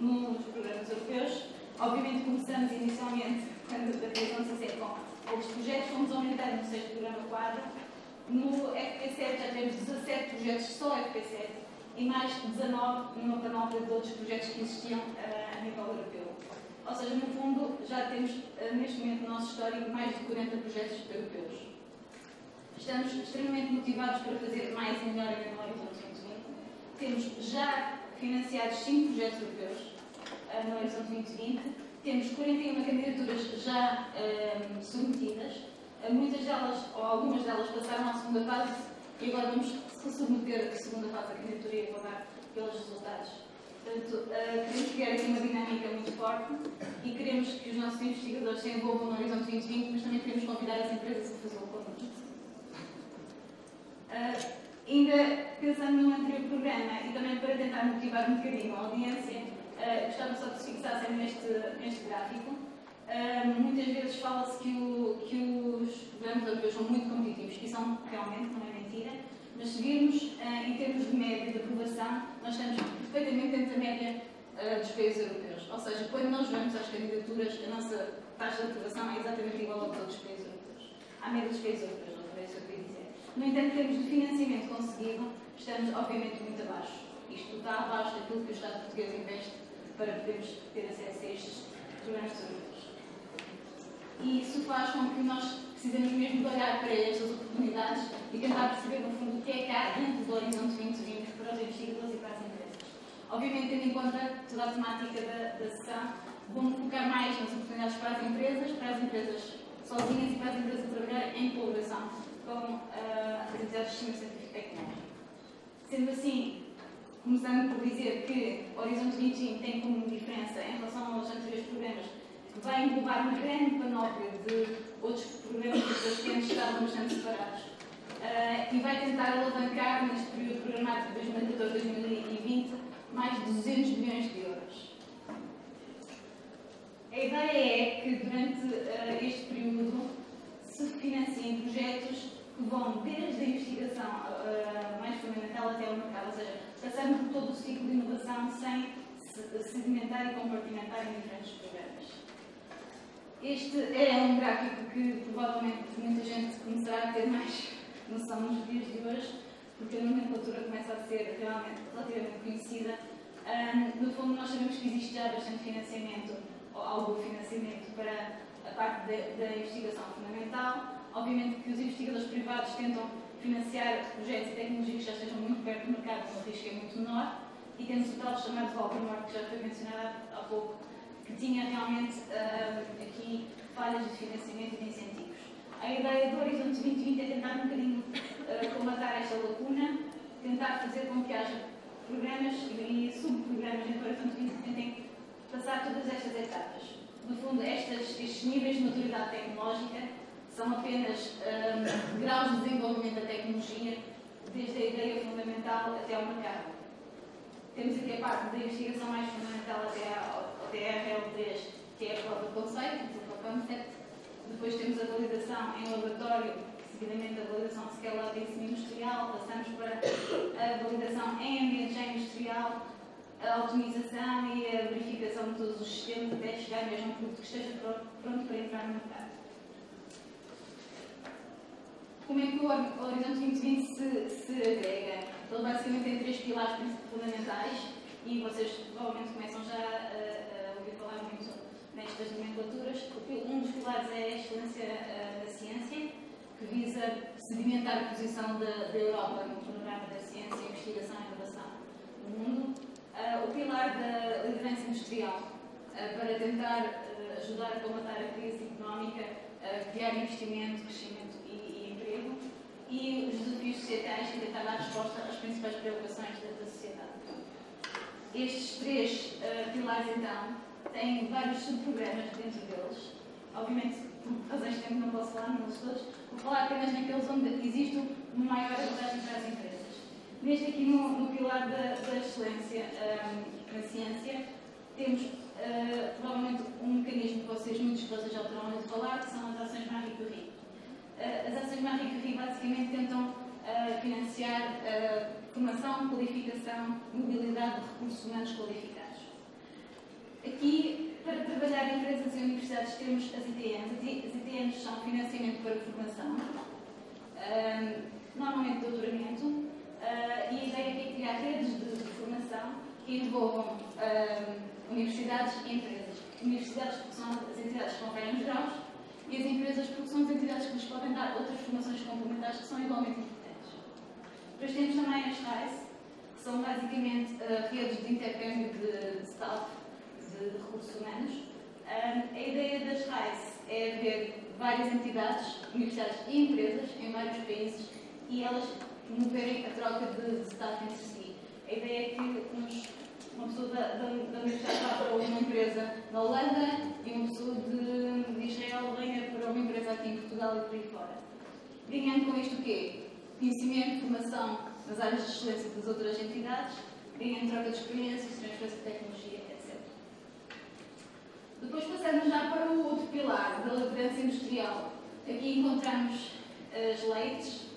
D: nos programas europeus. Obviamente começamos inicialmente, quando a criação do CISEC com outros projetos, fomos aumentando no 6º programa quadro. No FP7 já temos 17 projetos só FP7 e mais 19 numa panóplia de outros projetos que existiam a nível europeu. Ou seja, no fundo, já temos neste momento no nosso histórico mais de 40 projetos europeus. Estamos extremamente motivados para fazer mais e melhor ainda no Horizonte 2020. Temos já financiados 5 projetos europeus no Horizonte 2020. Temos 41 candidaturas já submetidas. Muitas delas, ou algumas delas, passaram à segunda fase e agora vamos submeter a segunda fase da candidatura e aguardar pelos resultados. Portanto, queremos criar aqui uma dinâmica muito forte e queremos que os nossos investigadores se envolvam no Horizonte 2020, mas também queremos convidar as empresas a fazê-lo connosco. Ainda pensando no anterior programa e também para tentar motivar um bocadinho a audiência, gostava só que se fixassem neste gráfico. Muitas vezes fala-se que os programas europeus são muito competitivos, e são realmente, não é mentira, mas se virmos em termos de média de aprovação, nós estamos perfeitamente dentro da média dos países europeus. Ou seja, quando nós vamos às candidaturas, a nossa taxa de aprovação é exatamente igual a todos os países europeus. À média dos países europeus, não é isso que eu queria dizer. No entanto, em termos de financiamento conseguido, estamos obviamente muito abaixo. Isto está abaixo daquilo que o Estado português investe para podermos ter acesso a estes programas europeus. E isso faz com que nós precisemos mesmo de olhar para estas oportunidades e tentar perceber, no fundo, o que é que há dentro do Horizonte 2020 para os investigadores e para as empresas. Obviamente, tendo em conta toda a temática da sessão, vamos focar mais nas oportunidades para as empresas sozinhas e para as empresas a trabalhar em colaboração com as entidades de sistema científico tecnológico. Sendo assim, começando por dizer que o Horizonte 2020 tem como diferença em relação aos anteriores programas que vai englobar uma grande panóplia de outros programas que têm estado bastante separados e vai tentar alavancar neste período programático 2014-2020 mais de 200 milhões de euros. A ideia é que durante este período se financiem projetos que vão desde a investigação mais fundamental até ao mercado, ou seja, passando por todo o ciclo de inovação sem segmentar e compartimentar em diferentes programas. Este é um gráfico que provavelmente muita gente começará a ter mais noção nos dias de hoje, porque a nomenclatura começa a ser realmente relativamente conhecida. No fundo, nós sabemos que existe já bastante financiamento, ou algum financiamento para a parte da investigação fundamental. Obviamente que os investigadores privados tentam financiar projetos e tecnologias que já estejam muito perto do mercado, o risco é muito menor. E temos o tal chamado Voldemort, que já foi mencionado há pouco, que tinha realmente aqui falhas de financiamento e de incentivos. A ideia do Horizonte 2020 é tentar um bocadinho colmatar esta lacuna, tentar fazer com que haja programas e subprogramas dentro do Horizonte 2020 que tentem passar todas estas etapas. No fundo, estes níveis de maturidade tecnológica são apenas graus de desenvolvimento da tecnologia, desde a ideia fundamental até ao mercado. Temos aqui a parte da investigação mais fundamental até a RL3, que é a prova de conceito, o concept. Depois temos a validação em laboratório, seguidamente a validação de scale-up em semi-industrial, passamos para a validação em ambiente já industrial, a otimização e a verificação de todos os sistemas até chegar mesmo a um produto que esteja pronto para entrar no mercado. Como é que o Horizonte 2020 se agrega? Ele basicamente tem 3 pilares fundamentais e vocês provavelmente começam já a ouvir falar muito nestas nomenclaturas. Um dos pilares é a excelência da ciência, que visa sedimentar a posição da Europa no panorama da ciência, investigação e inovação no mundo. O pilar da liderança industrial, para tentar ajudar a combatar a crise económica, criar investimento, crescimento e emprego. E os desafios societais e tentar dar resposta às principais preocupações da sociedade. Estes 3 pilares, então, têm vários subprogramas dentro deles. Obviamente, por razões de tempo não posso falar neles todos, vou falar apenas naqueles onde existe uma maior abordagem para as empresas. Neste aqui, no pilar da excelência na ciência, temos provavelmente um mecanismo que muitos de vocês já terão ouvido falar, que são as ações Marie Curie. As ações Marie Curie basicamente tentam financiar formação, qualificação, mobilidade de recursos humanos qualificados. Aqui, para trabalhar em empresas e universidades, temos as ITNs. As ITNs são financiamento para formação, normalmente doutoramento, e a ideia é criar redes de formação que envolvam universidades e empresas. Universidades porque são as entidades que conferem os graus, e as empresas porque são as entidades que nos podem dar outras formações complementares que são igualmente importantes. Depois temos também as RAIs, que são basicamente redes de intercâmbio de staff, de recursos humanos. A ideia das RAIs é haver várias entidades, universidades e empresas em vários países e elas promoverem a troca de staff entre si. A ideia é que uma pessoa da universidade vá para uma empresa na Holanda e uma pessoa de Israel venha para uma empresa aqui em Portugal e por aí fora. Ganhando com isto o quê? Conhecimento, formação nas áreas de excelência das outras entidades, ganhando troca de experiências, transferência de tecnologia, etc. Depois passamos já para o outro pilar, da liderança industrial. Aqui encontramos as LEITs,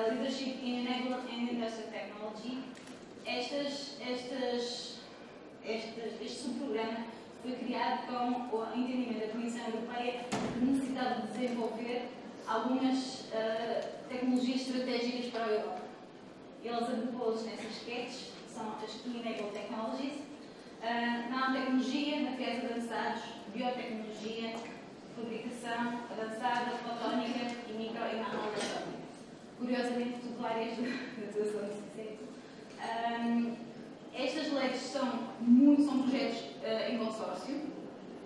D: Leadership in Enablement and Industrial Technology. Este subprograma foi criado com o entendimento da Comissão Europeia de necessidade de desenvolver algumas tecnologias estratégicas para a Europa. Eles agrupou-os nessas sketches, que são as Key Enable Technologies, nanotecnologia, materiais avançados, biotecnologia, fabricação avançada, fotónica e micro e nanoeletrónica. Curiosamente, tudo áreas de atuação do CICET. Estas leis são projetos em consórcio,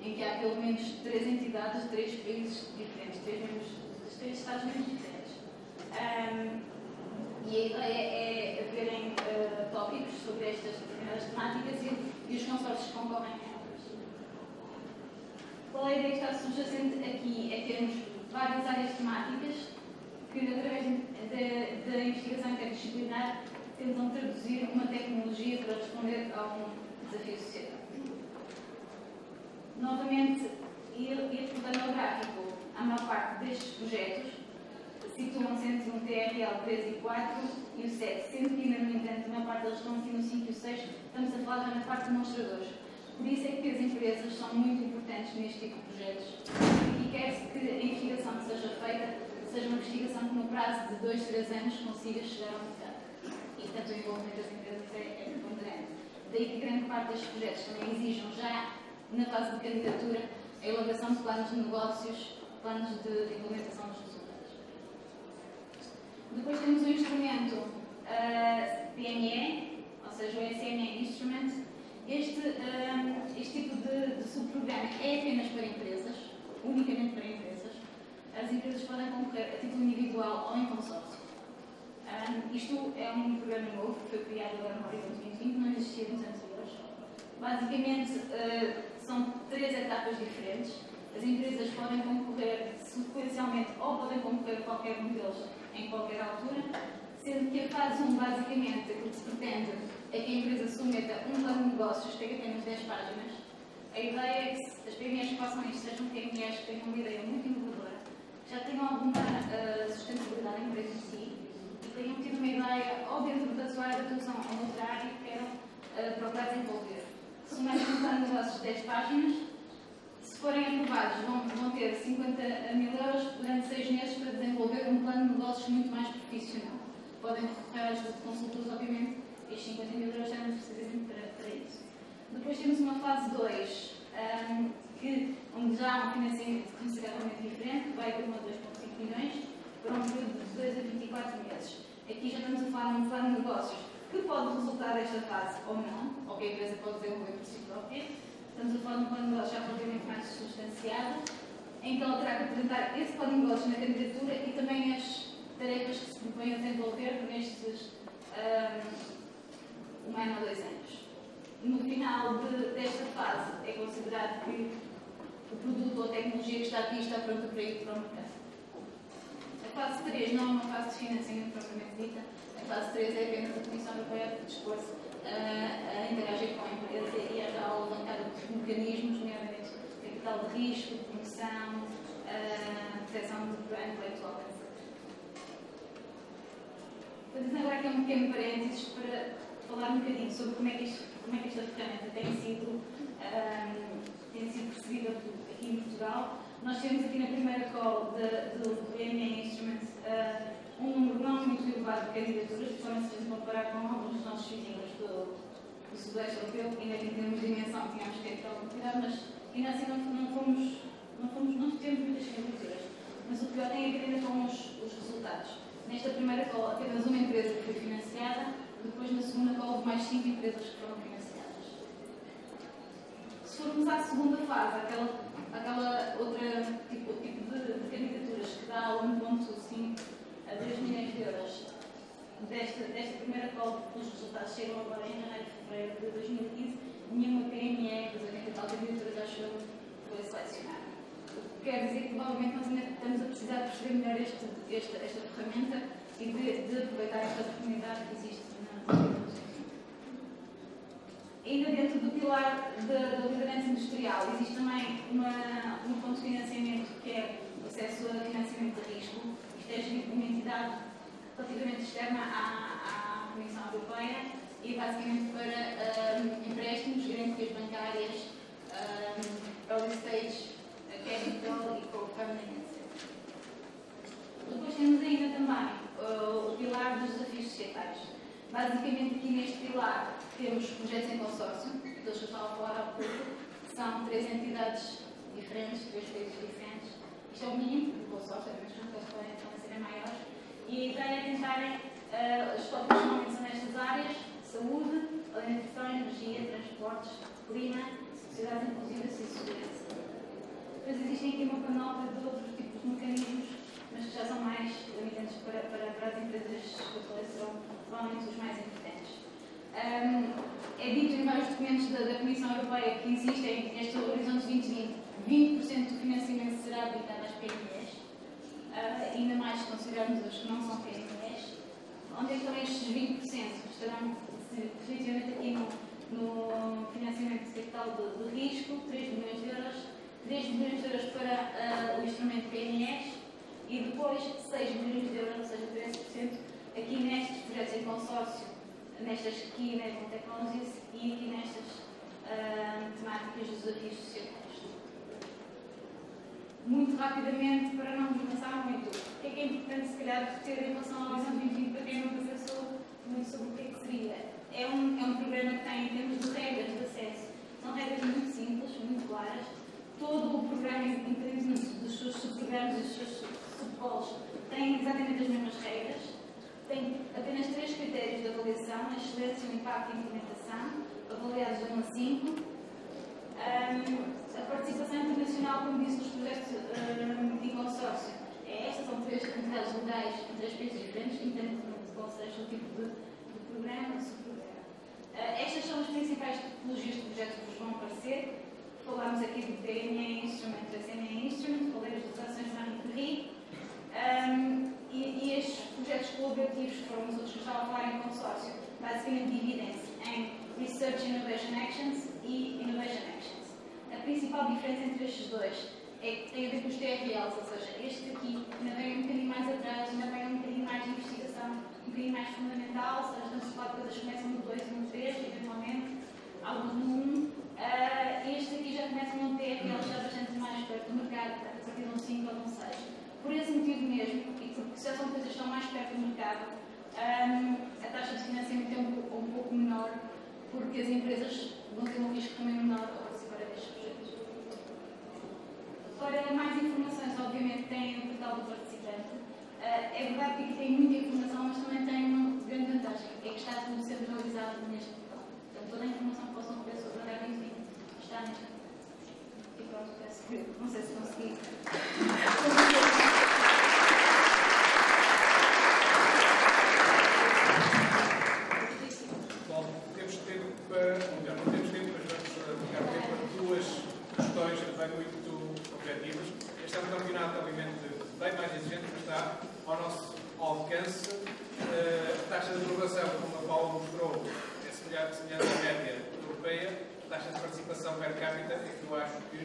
D: em que há pelo menos 3 entidades de 3 países diferentes, 3 Estados-membros diferentes. E a ideia é haverem tópicos sobre estas determinadas temáticas e os consórcios concorrem a elas. Qual é a ideia que está subjacente aqui? É termos várias áreas temáticas que, através da investigação interdisciplinar, tentam traduzir uma tecnologia para responder a um desafio social. Novamente, e recordando ao gráfico, a maior parte destes projetos situam-se entre um TRL 3 e 4 e o 7, sendo que ainda, no entanto, a maior parte deles estão aqui no 5 e o 6, estamos a falar já na parte de demonstradores. Por isso é que as empresas são muito importantes neste tipo de projetos e quer-se que a investigação que seja feita seja uma investigação que no prazo de 2, 3 anos consiga chegar ao mercado. E, portanto, o envolvimento das empresas é preponderante. Daí que grande parte destes projetos também exijam já, na fase de candidatura, a elaboração de planos de negócios, planos de implementação dos resultados. Depois temos o instrumento PME, ou seja, o SME Instrument. Este tipo de subprograma é apenas para empresas, unicamente para empresas. As empresas podem concorrer a título individual ou em consórcio. Isto é um programa novo que foi criado agora no Horizonte 2020, não existia nos anteriores. Basicamente, são 3 etapas diferentes. As empresas podem concorrer sequencialmente ou podem concorrer a qualquer um deles em qualquer altura, sendo que a fase 1, basicamente, aquilo que se pretende é que a empresa submeta um plano de negócios, tem apenas 10 páginas. A ideia é que as PMEs que façam isto sejam PMEs que tenham uma ideia muito inovadora, já tenham alguma sustentabilidade na empresa em si e tenham tido uma ideia ou dentro da sua área de atuação ou noutra área que queiram procurar desenvolver. Submetem um plano de negócios de 10 páginas. Se forem aprovados, vão ter 50 mil euros durante 6 meses para desenvolver um plano de negócios muito mais profissional. Podem recorrer às consultoras, obviamente, e os 50 mil euros serão precisamente para isso. Depois temos uma fase 2, onde já há um financiamento consideravelmente diferente, que vai de 1 a 2,5 milhões, para um período de 2 a 24 meses. Aqui já estamos a falar de um plano de negócios que pode resultar desta fase ou não, ou que a empresa pode desenvolver por si própria. Estamos a falar de um plano de negócios já relativamente mais substanciado, em que ela terá que apresentar esse plano de negócios na candidatura e também as tarefas que se propõem a desenvolver nestes 1 ano a 2 anos. No final desta fase, é considerado que o produto ou a tecnologia que está aqui está pronta para ir para o mercado. A fase 3 não é uma fase de financiamento propriamente dita. A fase 3 é apenas a Comissão Europeia que dispôs a interagir com a empresa e a já levantar os mecanismos, nomeadamente capital de risco, promoção, proteção de propriedade intelectual, etc. Fazendo agora aqui um pequeno parênteses para falar um bocadinho sobre como é que esta ferramenta tem sido percebida aqui em Portugal. Nós temos aqui na primeira call do PME Instrument um número não muito elevado de candidaturas, principalmente se a gente comparar com alguns dos nossos vizinhos do Sudoeste Europeu, ainda que em termos de dimensão tínhamos que ter algum cuidado, mas ainda assim não temos muitas candidaturas. Mas o pior tem a ver ainda com os resultados. Nesta primeira call apenas uma empresa que foi financiada, depois na segunda call houve mais 5 empresas que foram financiadas. Se formos à segunda fase, aquela outra tipo de candidaturas que dá 1,5 a 2 milhões de euros, desta primeira call, os resultados chegam agora em janeiro e fevereiro de 2015, nenhuma PME das 80 e tal candidaturas, acho eu, foi selecionada. O que quer dizer que provavelmente nós ainda estamos a precisar de perceber melhor esta ferramenta e de aproveitar esta oportunidade que existe na tecnologia. Ainda dentro do pilar da liderança industrial, existe também um ponto de financiamento que é o acesso a financiamento de risco. Isto é gerido por uma entidade relativamente externa à Comissão Europeia e basicamente para empréstimos, garantias bancárias, early stage, capital e co-funding, etc. Depois temos ainda também o pilar dos desafios societais. Basicamente aqui neste pilar temos projetos em consórcio, que eu estava a falar há pouco, são 3 entidades diferentes, 3 países diferentes. Isto é o mínimo do consórcio, mas eles podem serem maiores. E a ideia é tentarem, os tópicos que normalmente são nestas áreas: saúde, alimentação, energia, transportes, clima, sociedades inclusivas e segurança. Depois existem aqui uma panóplia de outros tipos de mecanismos que mas que já são mais limitantes para as empresas que serão provavelmente os mais importantes. É dito em vários documentos da Comissão Europeia que existem este horizonte 2020, 20% do financiamento será dedicado às PMEs, ainda mais se considerarmos os que não são PMEs. Onde é que estão estes 20%? Estarão definitivamente aqui no financiamento de capital de risco, 3 milhões de euros, 3 milhões de euros para o instrumento PMEs e depois 6 milhões de euros, ou seja, 13%, aqui nestes projetos em consórcio, nestas Key Enabling Technologies e aqui nestas temáticas dos desafios sociais. Muito rapidamente, para não avançar muito, o que é importante se calhar ter em relação ao Horizonte 2020 para quem não pensou muito sobre o que é que seria? É um programa que tem, em termos de regras de acesso, são regras muito simples, muito claras. Todo o programa, independentemente dos seus subprogramas e dos seus subpolos, tem exatamente as mesmas regras. Tem apenas 3 critérios de avaliação: a excelência, o impacto e a implementação, avaliados de 1 a 5. A participação internacional, como disse, nos projetos de consórcio, são 3 entidades legais em 3 países diferentes, independentemente de qual seja o tipo de programa, subprograma. Estas são as principais tipologias de projetos que vos vão aparecer. Falámos aqui do PME Instrument, do SME Instrument, falei das ações Marie Curie, e estes projetos colaborativos, que foram os outros que estavam a falar em consórcio, basicamente dividem-se em Research Innovation Actions e Innovation Actions. A principal diferença entre estes dois é que tem a ver com os TRLs, ou seja, este aqui ainda vem um bocadinho mais atrás, ainda vem um bocadinho mais de investigação, um bocadinho mais fundamental, ou seja, estamos a falar de coisas que começam no 2 e no 3, eventualmente, alguns no 1. Este aqui já começa num TRL já bastante mais perto do mercado, a partir de um 5 ou de um 6. Por esse motivo mesmo, e porque já são coisas que estão mais perto do mercado, a taxa de financiamento é um pouco menor, porque as empresas vão ter um risco também menor ao participar destes projetos. Para mais informações, obviamente, tem o portal do participante. É verdade que aqui tem muita informação, mas também tem uma grande vantagem, é que está tudo centralizado neste portal. Portanto, toda a informação que possam ter sobre a H20 está neste portal. E pronto, peço que, não sei se consegui.
A: Bom, temos tempo para, não temos tempo, mas vamos ficar tempo para 2 questões bem muito objetivas. Este é um campeonato, obviamente, bem mais exigente, mas está ao nosso alcance. A taxa de aprovação, como a Paula mostrou, é semelhante à média europeia. A taxa de participação per capita é que eu acho que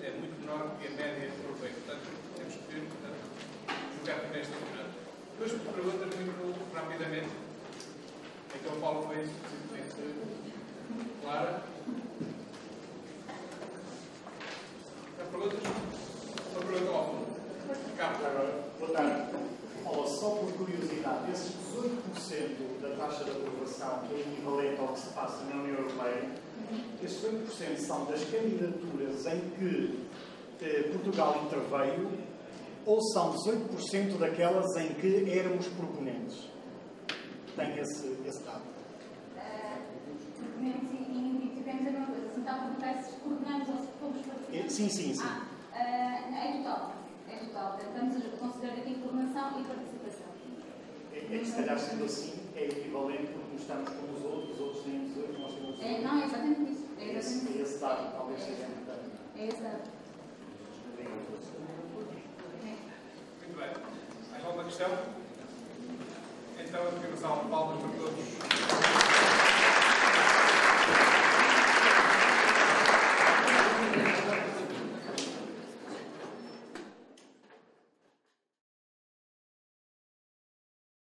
A: é muito menor que a média europeia. Portanto, temos que jogar por este campeonato. 2 perguntas muito rapidamente. Então, a Paula foi suficientemente clara. Uma pergunta ao fundo.
G: Agora, boa tarde. Paula, só por curiosidade, esses 18% da taxa de aprovação, que é equivalente ao que se passa na União Europeia, esses 18% são das candidaturas em que Portugal interveio ou são 18% daquelas em que éramos proponentes? Tem esse dado?
D: Proponentes e tivemos a mesma coisa. Se me está a perguntar se coordenamos ou se fomos participantes?
G: Sim.
D: É total. Estamos a considerar aqui coordenação e participação.
G: É que se calhar sendo assim, é equivalente porque nós estamos com os outros têm 18, nós temos 18.
D: Não, é exatamente isso.
G: Esse dado talvez seja importante.
D: É esse dado.
A: Muito bem. Mais alguma questão? Então, eu quero salvar palmas para todos.